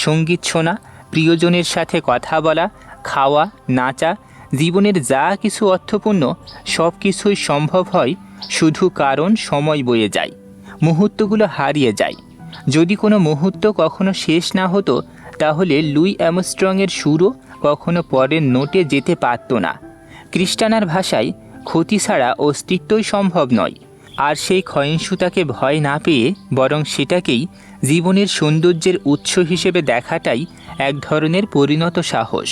সঙ্গীত শোনা, প্রিয়জনের সাথে কথা বলা, খাওয়া, নাচা, জীবনের যা কিছু অর্থপূর্ণ সব কিছুই সম্ভব হয় শুধু কারণ সময় বয়ে যায়, মুহূর্তগুলো হারিয়ে যায়। যদি কোনো মুহূর্ত কখনো শেষ না হতো, তাহলে লুই আর্মস্ট্রংয়ের সুরও কখনো পরের নোটে যেতে পারত না। খ্রিস্টানার ভাষায় ক্ষতি ছাড়া অস্তিত্বই সম্ভব নয়। আর সেই ক্ষয়িষ্ণুতাকে ভয় না পেয়ে বরং সেটাকেই জীবনের সৌন্দর্যের উৎস হিসেবে দেখাটাই এক ধরনের পরিণত সাহস।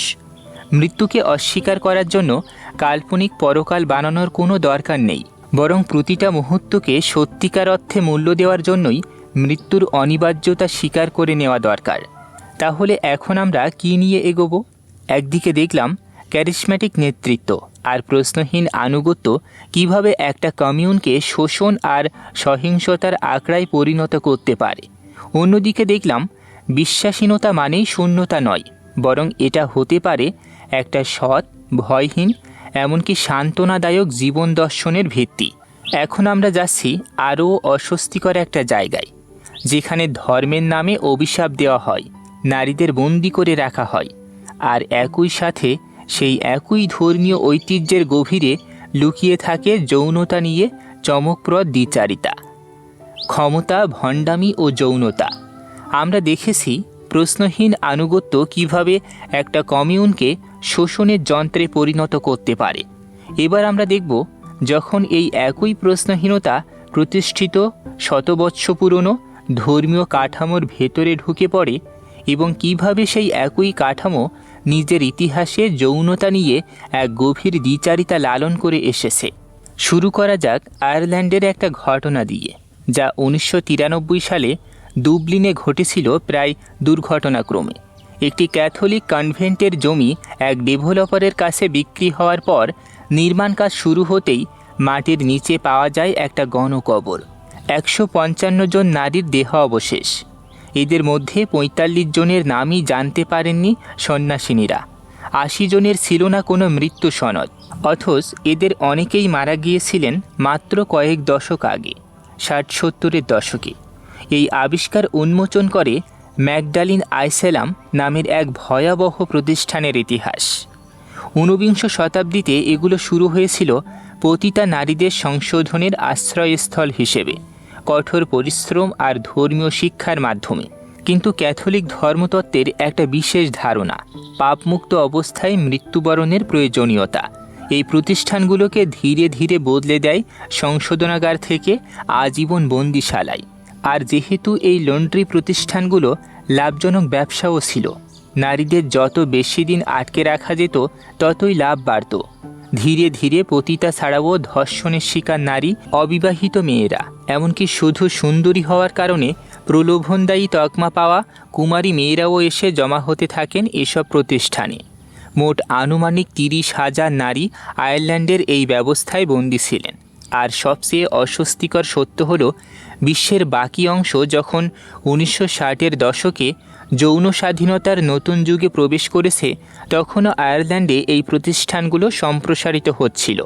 মৃত্যুকে অস্বীকার করার জন্য কাল্পনিক পরকাল বানানোর কোনো দরকার নেই, বরং প্রতিটা মুহূর্তকে সত্যিকার অর্থে মূল্য দেওয়ার জন্যই মৃত্যুর অনিবার্যতা স্বীকার করে নেওয়া দরকার। তাহলে এখন আমরা কী নিয়ে এগোবো? একদিকে দেখলাম ক্যারিসম্যাটিক নেতৃত্ব আর প্রশ্নহীন আনুগত্য কিভাবে একটা কমিউনকে শোষণ আর সহিংসতার আঁকড়ায় পরিণত করতে পারে। অন্যদিকে দেখলাম বিশ্বাসীনতা মানেই শূন্যতা নয়, বরং এটা হতে পারে একটা সৎ, ভয়হীন, এমনকি সান্ত্বনাদায়ক জীবন দর্শনের ভিত্তি। এখন আমরা যাচ্ছি আরও অস্বস্তিকর একটা জায়গায়, যেখানে ধর্মের নামে অভিশাপ দেওয়া হয়, নারীদের বন্দি করে রাখা হয়, আর একই সাথে সেই একই ধর্মীয় ঐতিহ্যের গভীরে লুকিয়ে থাকে যৌনতা নিয়ে চমকপ্রদ দ্বিচারিতা, ক্ষমতা, ভণ্ডামি ও যৌনতা। আমরা দেখেছি প্রশ্নহীন আনুগত্য কিভাবে একটা কমিউনকে শোষণের যন্ত্রে পরিণত করতে পারে। এবার আমরা দেখব যখন এই একই প্রশ্নহীনতা প্রতিষ্ঠিত শতবৎস পুরনো ধর্মীয় কাঠামোর ভেতরে ঢুকে পড়ে এবং কিভাবে সেই একই কাঠামো নিজের ইতিহাসে যৌনতা নিয়ে এক গভীর দ্বিচারিতা লালন করে এসেছে। শুরু করা যাক আয়ারল্যান্ডের একটা ঘটনা দিয়ে, যা 1993 সালে দুবলিনে ঘটেছিল প্রায় দুর্ঘটনাক্রমে। একটি ক্যাথলিক কনভেন্টের জমি এক ডেভেলপারের কাছে বিক্রি হওয়ার পর নির্মাণ কাজ শুরু হতেই মাটির নিচে পাওয়া যায় একটা গণকবর। 155 জন নারীর দেহ অবশেষ। এদের মধ্যে 45 জনের নামই জানতে পারেননি সন্ন্যাসিনীরা। 80 জনের ছিল না কোনো মৃত্যু সনদ। অথচ এদের অনেকেই মারা গিয়েছিলেন মাত্র কয়েক দশক আগে, 60-70-এর দশকে। এই আবিষ্কার উন্মোচন করে ম্যাগডালিন আইসেলাম নামের এক ভয়াবহ প্রতিষ্ঠানের ইতিহাস। 19বিংশ শতাব্দীতে এগুলো শুরু হয়েছিল পতিতা নারীদের সংশোধনের আশ্রয়স্থল হিসেবে, কঠোর পরিশ্রম আর ধর্মীয় শিক্ষার মাধ্যমে। কিন্তু ক্যাথলিক ধর্মতত্ত্বের একটা বিশেষ ধারণা, পাপমুক্ত অবস্থায় মৃত্যুবরণের প্রয়োজনীয়তা, এই প্রতিষ্ঠানগুলোকে ধীরে ধীরে বদলে দেয় সংশোধনাগার থেকে আজীবন বন্দিশালায়। আর যেহেতু এই লন্ড্রি প্রতিষ্ঠানগুলো লাভজনক ব্যবসাও ছিল, নারীদের যত বেশি দিন আটকে রাখা যেত ততই লাভ বাড়ত। ধীরে ধীরে পতিতা ছাড়াও ধর্ষণের শিকার নারী, অবিবাহিত মেয়েরা, এমনকি শুধু সুন্দরী হওয়ার কারণে প্রলোভনদায়ী তকমা পাওয়া কুমারী মেয়েরাও এসে জমা হতে থাকেন এসব প্রতিষ্ঠানে। মোট আনুমানিক 30,000 নারী আয়ারল্যান্ডের এই ব্যবস্থায় বন্দী ছিলেন। আর সবচেয়ে অস্বস্তিকর সত্য হলো, বিশ্বের বাকি অংশ যখন 1960-এর দশকে যৌন স্বাধীনতার নতুন যুগে প্রবেশ করেছে, তখনও আয়ারল্যান্ডে এই প্রতিষ্ঠানগুলো সম্প্রসারিত হচ্ছিল।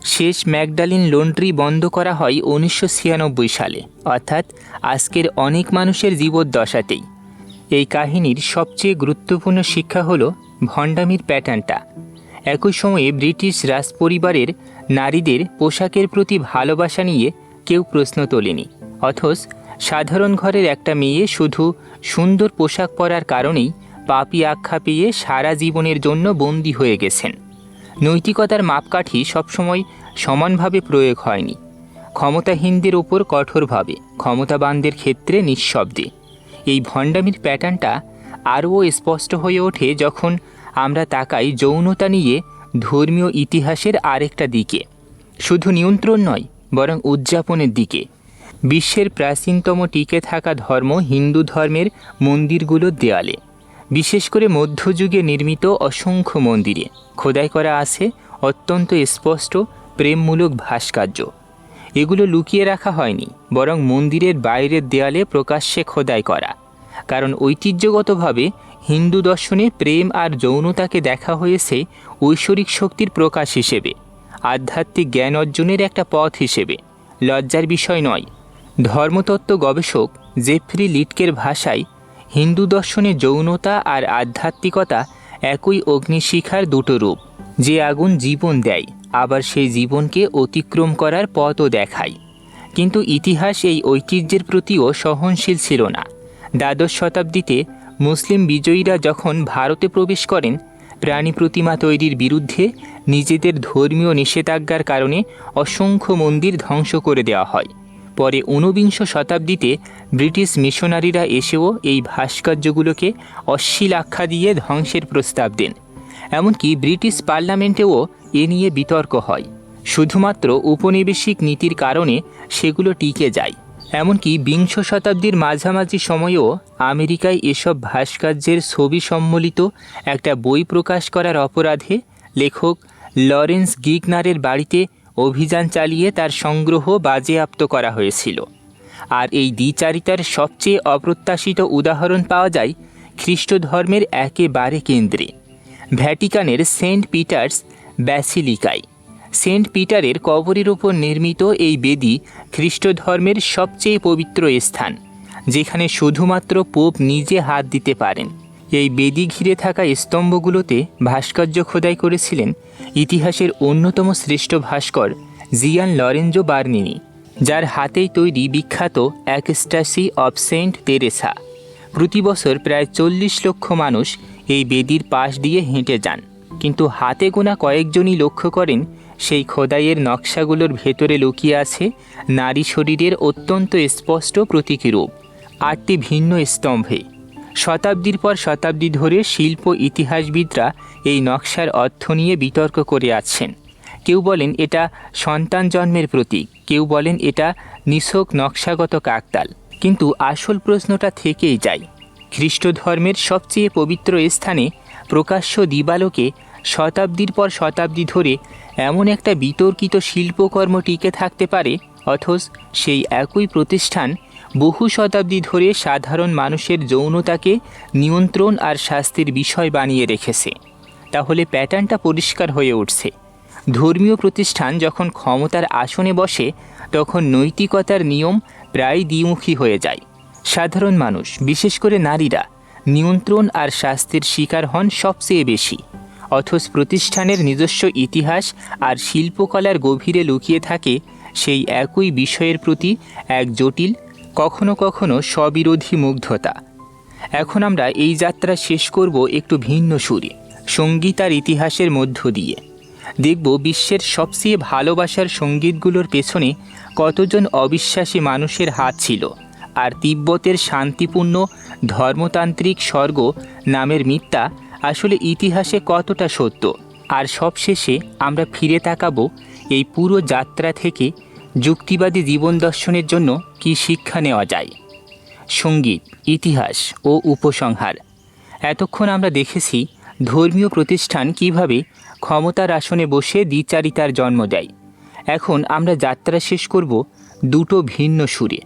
শেষ ম্যাকডালিন লন্ড্রি বন্ধ করা হয় 1996 সালে, অর্থাৎ আজকের অনেক মানুষের জীবদ্দশাতেই। এই কাহিনীর সবচেয়ে গুরুত্বপূর্ণ শিক্ষা হল ভণ্ডামির প্যাটার্নটা। একই সময়ে ব্রিটিশ রাজপরিবারের নারীদের পোশাকের প্রতি ভালোবাসা নিয়ে কেউ প্রশ্ন তোলেনি, অথচ সাধারণ ঘরের একটা মেয়ে শুধু সুন্দর পোশাক পরার কারণেই পাপী আখ্যা পেয়ে সারা জীবনের জন্য বন্দী হয়ে গেছেন। নৈতিকতার মাপকাঠি সবসময় সমানভাবে প্রয়োগ হয়নি। ক্ষমতাহীনদের ওপর কঠোরভাবে, ক্ষমতাবানদের ক্ষেত্রে নিঃশব্দে। এই ভণ্ডামির প্যাটার্নটা আরও স্পষ্ট হয়ে ওঠে যখন আমরা তাকাই যৌনতা নিয়ে ধর্মীয় ইতিহাসের আরেকটা দিকে। শুধু নিয়ন্ত্রণ নয়, বরং উদযাপনের দিকে। বিশ্বের প্রাচীনতম টিকে থাকা ধর্ম হিন্দু ধর্মের মন্দিরগুলোর দেয়ালে, বিশেষ করে মধ্যযুগে নির্মিত অসংখ্য মন্দিরে খোদাই করা আছে অত্যন্ত স্পষ্ট প্রেমমূলক ভাস্কর্য। এগুলো লুকিয়ে রাখা হয়নি, বরং মন্দিরের বাইরের দেয়ালে প্রকাশ্যে খোদাই করা। কারণ ঐতিহ্যগতভাবে হিন্দু দর্শনে প্রেম আর যৌনতাকে দেখা হয়েছে ঐশ্বরিক শক্তির প্রকাশ হিসেবে, আধ্যাত্মিক জ্ঞান অর্জনের একটা পথ হিসেবে, লজ্জার বিষয় নয়। ধর্মতত্ত্ব গবেষক জেফ্রি লিটকের ভাষায়, হিন্দু দর্শনে যৌনতা আর আধ্যাত্মিকতা একই অগ্নিশিখার দুটো রূপ, যে আগুন জীবন দেয়, আবার সেই জীবনকে অতিক্রম করার পথও দেখায়। কিন্তু ইতিহাস এই ঐতিহ্যের প্রতিও সহনশীল ছিল না। দ্বাদশ শতাব্দীতে মুসলিম বিজয়ীরা যখন ভারতে প্রবেশ করেন, প্রাণী প্রতিমা তৈরির বিরুদ্ধে নিজেদের ধর্মীয় নিষেধাজ্ঞার কারণে অসংখ্য মন্দির ধ্বংস করে দেওয়া হয়। পরে ঊনবিংশ শতাব্দীতে ব্রিটিশ মিশনারিরা এসেও এই ভাস্কর্যগুলোকে অশ্লীল আখ্যা দিয়ে ধ্বংসের প্রস্তাব দেন। এমনকি ব্রিটিশ পার্লামেন্টেও এ নিয়ে বিতর্ক হয়। শুধুমাত্র উপনিবেশিক নীতির কারণে সেগুলো টিকে যায়। এমনকি বিংশ শতাব্দীর মাঝামাঝি সময়েও আমেরিকায় এসব ভাস্কর্যের ছবি সম্বলিত একটা বই প্রকাশ করার অপরাধে লেখক লরেন্স গিগনারের বাড়িতে অভিযান চালিয়ে তার সংগ্রহ বাজেয়াপ্ত করা হয়েছিল। আর এই দ্বিচারিতার সবচেয়ে অপ্রত্যাশিত উদাহরণ পাওয়া যায় খ্রিস্ট ধর্মের একেবারে কেন্দ্রে, ভ্যাটিকানের সেন্ট পিটার্স ব্যাসিলিকায়। সেন্ট পিটারের কবরের ওপর নির্মিত এই বেদি খ্রিস্ট ধর্মের সবচেয়ে পবিত্র স্থান, যেখানে শুধুমাত্র পোপ নিজে হাত দিতে পারেন। এই বেদি ঘিরে থাকা স্তম্ভগুলোতে ভাস্কর্য খোদাই করেছিলেন ইতিহাসের অন্যতম শ্রেষ্ঠ ভাস্কর জিয়ান লরেঞ্জো বার্নিনি, যার হাতেই তৈরি বিখ্যাত এক্সটাসি অব সেন্ট তেরেসা। প্রতি বছর প্রায় 40 লক্ষ মানুষ এই বেদির পাশ দিয়ে হেঁটে যান, কিন্তু হাতে গোনা কয়েকজনই লক্ষ্য করেন সেই খোদাইয়ের নকশাগুলোর ভেতরে লুকিয়ে আছে নারী শরীরের অত্যন্ত স্পষ্ট প্রতীকী রূপ 8টি ভিন্ন স্তম্ভে। শতাব্দীর পর শতাব্দী ধরে শিল্প ইতিহাসবিদরা এই নকশার অর্থ নিয়ে বিতর্ক করে আছেন। কেউ বলেন এটা সন্তান জন্মের প্রতীক, কেউ বলেন এটা নিছক নকশাগত কাকতাল। কিন্তু আসল প্রশ্নটা থেকেই যায়, খ্রিস্ট ধর্মের সবচেয়ে পবিত্র স্থানে প্রকাশ্য দিবালোকে শতাব্দীর পর শতাব্দী ধরে এমন একটা বিতর্কিত শিল্পকর্ম টিকে থাকতে পারে, অথচ সেই একই প্রতিষ্ঠান বহু শতাব্দী ধরে সাধারণ মানুষের যৌনতাকে নিয়ন্ত্রণ আর শাস্তির বিষয় বানিয়ে রেখেছে। তাহলে প্যাটার্নটা পরিষ্কার হয়ে উঠছে। ধর্মীয় প্রতিষ্ঠান যখন ক্ষমতার আসনে বসে, তখন নৈতিকতার নিয়ম প্রায় দ্বিমুখী হয়ে যায়। সাধারণ মানুষ, বিশেষ করে নারীরা, নিয়ন্ত্রণ আর শাস্তির শিকার হন সবচেয়ে বেশি। অথচ প্রতিষ্ঠানের নিজস্ব ইতিহাস আর শিল্পকলার গভীরে লুকিয়ে থাকে সেই একই বিষয়ের প্রতি এক জটিল, কখনো কখনো স্ববিরোধী মুগ্ধতা। এখন আমরা এই যাত্রা শেষ করব একটু ভিন্ন সুরে, সঙ্গীত আর ইতিহাসের মধ্য দিয়ে। দেখব বিশ্বের সবচেয়ে ভালোবাসার সঙ্গীতগুলোর পেছনে কতজন অবিশ্বাসী মানুষের হাত ছিল, আর তিব্বতের শান্তিপূর্ণ ধর্মতান্ত্রিক স্বর্গ নামের মিথ্যা আসলে ইতিহাসে কতটা সত্য। আর সবশেষে আমরা ফিরে তাকাবো এই পুরো যাত্রা থেকে যুক্তিবাদী জীবন দর্শনের জন্য কী শিক্ষা নেওয়া যায়। সঙ্গীত, ইতিহাস ও উপসংহার। এতক্ষণ আমরা দেখেছি ধর্মীয় প্রতিষ্ঠান কিভাবে ক্ষমতার আসনে বসে দ্বিচারিতার জন্ম দেয়। এখন আমরা যাত্রা শেষ করব দুটো ভিন্ন সুরে।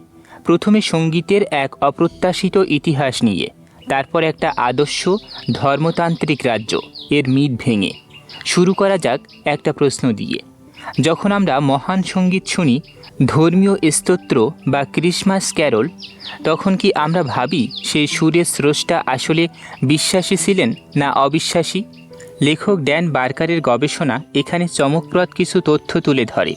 প্রথমে সঙ্গীতের এক অপ্রত্যাশিত ইতিহাস নিয়ে, তারপর একটা আদর্শ ধর্মতান্ত্রিক রাজ্য এর মিথ ভেঙে। শুরু করা যাক একটা প্রশ্ন দিয়ে। যখন আমরা মহান সঙ্গীত শুনি, ধর্মীয় স্তোত্র বা ক্রিসমাস ক্যারল, তখন কি আমরা ভাবি সেই সুরের স্রষ্টা আসলে বিশ্বাসী ছিলেন না অবিশ্বাসী? লেখক ড্যান বার্কারের গবেষণা এখানে চমকপ্রদ কিছু তথ্য তুলে ধরে।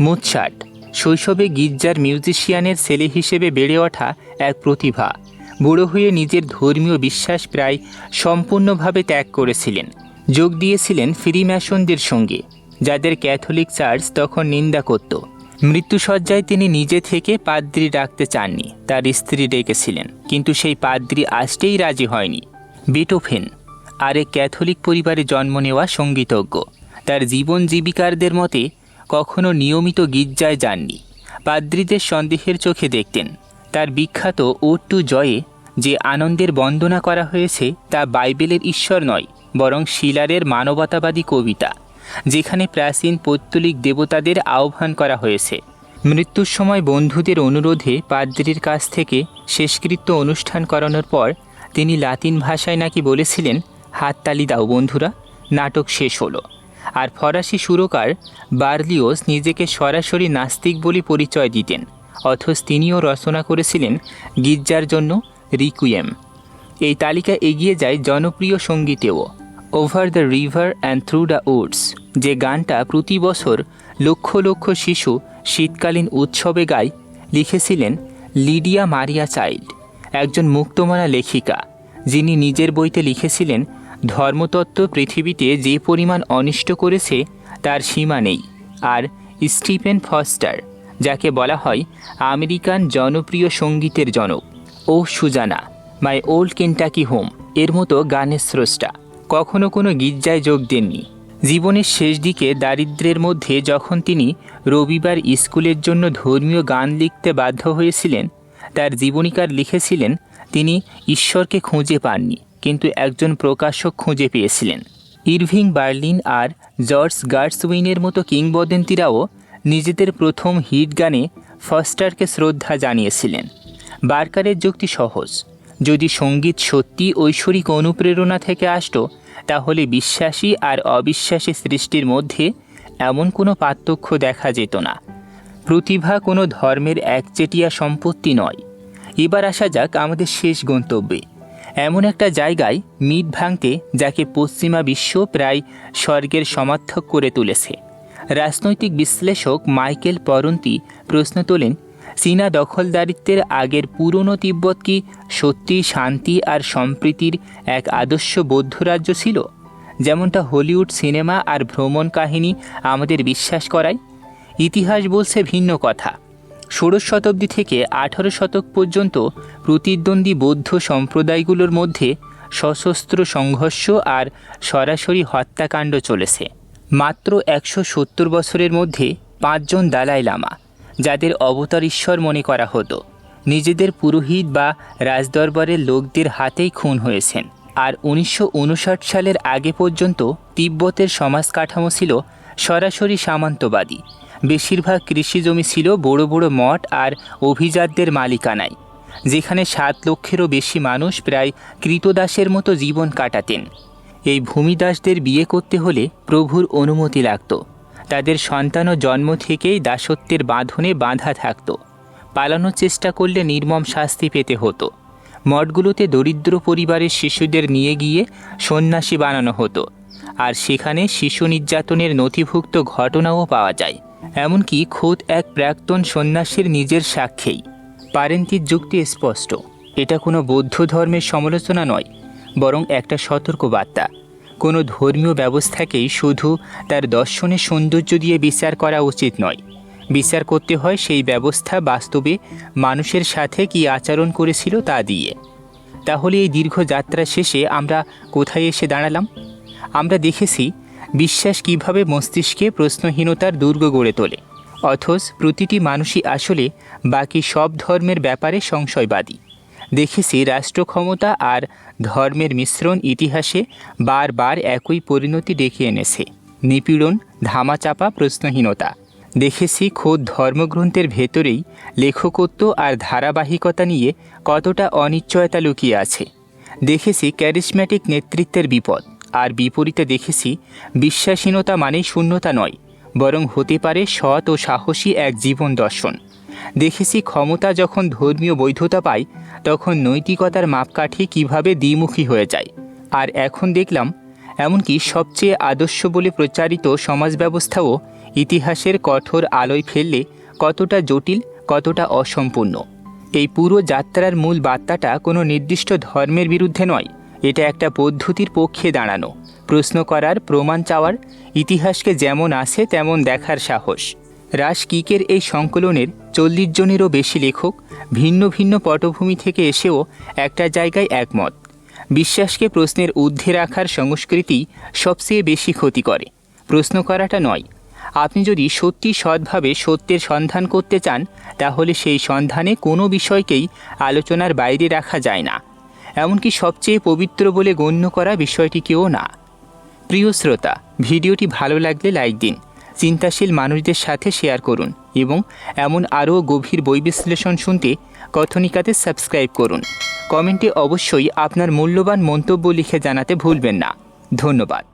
মোৎসার্ট শৈশবে গির্জার মিউজিশিয়ানের ছেলে হিসেবে বেড়ে ওঠা এক প্রতিভা। বুড়ো হয়ে নিজের ধর্মীয় বিশ্বাস প্রায় সম্পূর্ণভাবে ত্যাগ করেছিলেন। যোগ দিয়েছিলেন ফ্রিম্যাসনদের সঙ্গে, যাদের ক্যাথলিক চার্চ তখন নিন্দা করত। মৃত্যুশয্যায় তিনি নিজে থেকে পাদ্রি ডাকতে চাননি, তার স্ত্রী ডেকেছিলেন, কিন্তু সেই পাদ্রি আসতেই রাজি হয়নি। বেটোফেন আরেক ক্যাথলিক পরিবারে জন্ম নেওয়া সঙ্গীতজ্ঞ, তার জীবন জীবিকারদের মতে কখনো নিয়মিত গির্জায় যাননি, পাদ্রীদের সন্দেহের চোখে দেখতেন। তার বিখ্যাত ওড টু জয়ে যে আনন্দের বন্দনা করা হয়েছে তা বাইবেলের ঈশ্বর নয়, বরং শিলারের মানবতাবাদী কবিতা, যেখানে প্রাচীন পৌত্তলিক দেবতাদের আহ্বান করা হয়েছে। মৃত্যুর সময় বন্ধুদের অনুরোধে পাদ্রির কাছ থেকে শেষকৃত্য অনুষ্ঠান করানোর পর তিনি লাতিন ভাষায় নাকি বলেছিলেন, হাততালি দাও বন্ধুরা, নাটক শেষ হলো। আর ফরাসি সুরকার বার্লিওস নিজেকে সরাসরি নাস্তিক বলে পরিচয় দিতেন, অথচ তিনিও রচনা করেছিলেন গির্জার জন্য রিকুয়েম। এই তালিকা এগিয়ে যায় জনপ্রিয় সঙ্গীতেও। Over the river and through the woods, যে গানটা প্রতি বছর লক্ষ লক্ষ শিশু শীতকালীন উৎসবে গায়, লিখেছিলেন লিডিয়া মারিয়া চাইল্ড, একজন মুক্তমনা লেখিকা, যিনি নিজের বইতে লিখেছিলেন, ধর্মতত্ত্ব পৃথিবীতে যে পরিমাণ অনিষ্ট করেছে তার সীমা নেই। আর স্টিফেন ফস্টার, যাকে বলা হয় আমেরিকান জনপ্রিয় সঙ্গীতের জনক, oh Susanna, my old Kentucky home এর মতো গানের স্রষ্টা, কখনো কোনো গির্জায় যোগ দেননি। জীবনের শেষ দিকে দারিদ্র্যের মধ্যে যখন তিনি রবিবার স্কুলের জন্য ধর্মীয় গান লিখতে বাধ্য হয়েছিলেন, তার জীবনীকার লিখেছিলেন, তিনি ঈশ্বরকে খুঁজে পাননি, কিন্তু একজন প্রকাশক খুঁজে পেয়েছিলেন। ইরভিং বার্লিন আর জর্জ গার্সউইনের মতো কিংবদন্তিরাও নিজেদের প্রথম হিট গানে ফস্টারকে শ্রদ্ধা জানিয়েছিলেন। বার্কারের যুক্তি সহজ, যদি সঙ্গীত সত্যি ঐশ্বরিক অনুপ্রেরণা থেকে আসত, তাহলে বিশ্বাসী আর অবিশ্বাসী সৃষ্টির মধ্যে এমন কোনো পার্থক্য দেখা যেত না। প্রতিভা কোনো ধর্মের একচেটিয়া সম্পত্তি নয়। এবার আসা যাক আমাদের শেষ গন্তব্যে, এমন একটা জায়গায় মিট ভাঙতে যাকে পশ্চিমা বিশ্ব প্রায় স্বর্গের সমার্থক করে তুলেছে। রাজনৈতিক বিশ্লেষক মাইকেল পরন্তি প্রশ্ন তোলেন, চীনা দখলদারিত্বের আগের পুরনো তিব্বত কি সত্যিই শান্তি আর সম্প্রীতির এক আদর্শ বৌদ্ধ রাজ্য ছিল, যেমনটা হলিউড সিনেমা আর ভ্রমণ কাহিনী আমাদের বিশ্বাস করায়? ইতিহাস বলছে ভিন্ন কথা। 16 শতাব্দী থেকে 18 শতক পর্যন্ত প্রতিদ্বন্দ্বী বৌদ্ধ সম্প্রদায়গুলোর মধ্যে সশস্ত্র সংঘর্ষ আর সরাসরি হত্যাকাণ্ড চলেছে। মাত্র 170 বছরের মধ্যে 5 জন দালাই লামা, যাদের অবতার ঈশ্বর মনে করা হতো, নিজেদের পুরোহিত বা রাজদরবারের লোকদের হাতেই খুন হয়েছেন। আর 1959 সালের আগে পর্যন্ত তিব্বতের সমাজ কাঠামো ছিল সরাসরি সামন্তবাদী। বেশিরভাগ কৃষিজমি ছিল বড় বড় মঠ আর অভিজাতদের মালিকানায়, যেখানে 7 লক্ষেরও বেশি মানুষ প্রায় কৃতদাসের মতো জীবন কাটাতেন। এই ভূমিদাসদের বিয়ে করতে হলে প্রভুর অনুমতি লাগত। তাদের সন্তানও জন্ম থেকেই দাসত্বের বাঁধনে বাঁধা থাকত। পালানোর চেষ্টা করলে নির্মম শাস্তি পেতে হতো। মঠগুলোতে দরিদ্র পরিবারের শিশুদের নিয়ে গিয়ে সন্ন্যাসী বানানো হতো, আর সেখানে শিশু নির্যাতনের নথিভুক্ত ঘটনাও পাওয়া যায়, এমনকি খোদ এক প্রাক্তন সন্ন্যাসীর নিজের সাক্ষ্যেই। পারেন্তির যুক্তি স্পষ্ট, এটা কোনো বৌদ্ধ ধর্মের সমালোচনা নয়, বরং একটা সতর্কবার্তা। কোনো ধর্মীয় ব্যবস্থাকেই শুধু তার দর্শনের সৌন্দর্য দিয়ে বিচার করা উচিত নয়। বিচার করতে হয় সেই ব্যবস্থা বাস্তবে মানুষের সাথে কী আচরণ করেছিল তা দিয়ে। তাহলে এই দীর্ঘ যাত্রা শেষে আমরা কোথায় এসে দাঁড়ালাম? আমরা দেখেছি বিশ্বাস কিভাবে মস্তিষ্কে প্রশ্নহীনতার দুর্গ গড়ে তোলে, অথচ প্রতিটি মানুষই আসলে বাকি সব ধর্মের ব্যাপারে সংশয়বাদী। দেখেছি রাষ্ট্র ক্ষমতা আর ধর্মের মিশ্রণ ইতিহাসে বারবার একই পরিণতি ডেকে এনেছে, নিপীড়ন, ধামাচাপা, প্রশ্নহীনতা। দেখেছি খোদ ধর্মগ্রন্থের ভেতরেই লেখকত্ব আর ধারাবাহিকতা নিয়ে কতটা অনিশ্চয়তা লুকিয়ে আছে। দেখেছি ক্যারিসম্যাটিক নেতৃত্বের বিপদ, আর বিপরীতে দেখেছি বিশ্বাসহীনতা মানেই শূন্যতা নয়, বরং হতে পারে সৎ ও সাহসী এক জীবন দর্শন। দেখেছি ক্ষমতা যখন ধর্মীয় বৈধতা পায় তখন নৈতিকতার মাপকাঠি কিভাবে দ্বিমুখী হয়ে যায়। আর এখন দেখলাম এমনকি সবচেয়ে আদর্শ বলে প্রচারিত সমাজ ব্যবস্থাও ইতিহাসের কঠোর আলোয় ফেললে কতটা জটিল, কতটা অসম্পূর্ণ। এই পুরো যাত্রার মূল বার্তাটা কোনো নির্দিষ্ট ধর্মের বিরুদ্ধে নয়, এটা একটা পদ্ধতির পক্ষে দাঁড়ানো, প্রশ্ন করার, প্রমাণ চাওয়ার, ইতিহাসকে যেমন আসে তেমন দেখার সাহস। রাস কিকের এই সংকলনের 40 জনেরও বেশি লেখক ভিন্ন ভিন্ন পটভূমি থেকে এসেও একটা জায়গায় একমত। বিশ্বাসকে প্রশ্নের ঊর্ধ্বে রাখার সংস্কৃতি সবচেয়ে বেশি ক্ষতি করে, প্রশ্ন করাটা নয়। আপনি যদি সত্যি সৎভাবে সত্যের সন্ধান করতে চান তাহলে সেই সন্ধানে কোনো বিষয়কেই আলোচনার বাইরে রাখা যায় না, এমনকি সবচেয়ে পবিত্র বলে গণ্য করা বিষয়টিকেও না। প্রিয় শ্রোতা, ভিডিওটি ভালো লাগলে লাইক দিন, চিন্তাশীল মানুষদের সাথে শেয়ার করুন এবং এমন আরও গভীর বই বিশ্লেষণ শুনতে কথনিকাতে সাবস্ক্রাইব করুন। কমেন্টে অবশ্যই আপনার মূল্যবান মন্তব্য লিখে জানাতে ভুলবেন না। ধন্যবাদ।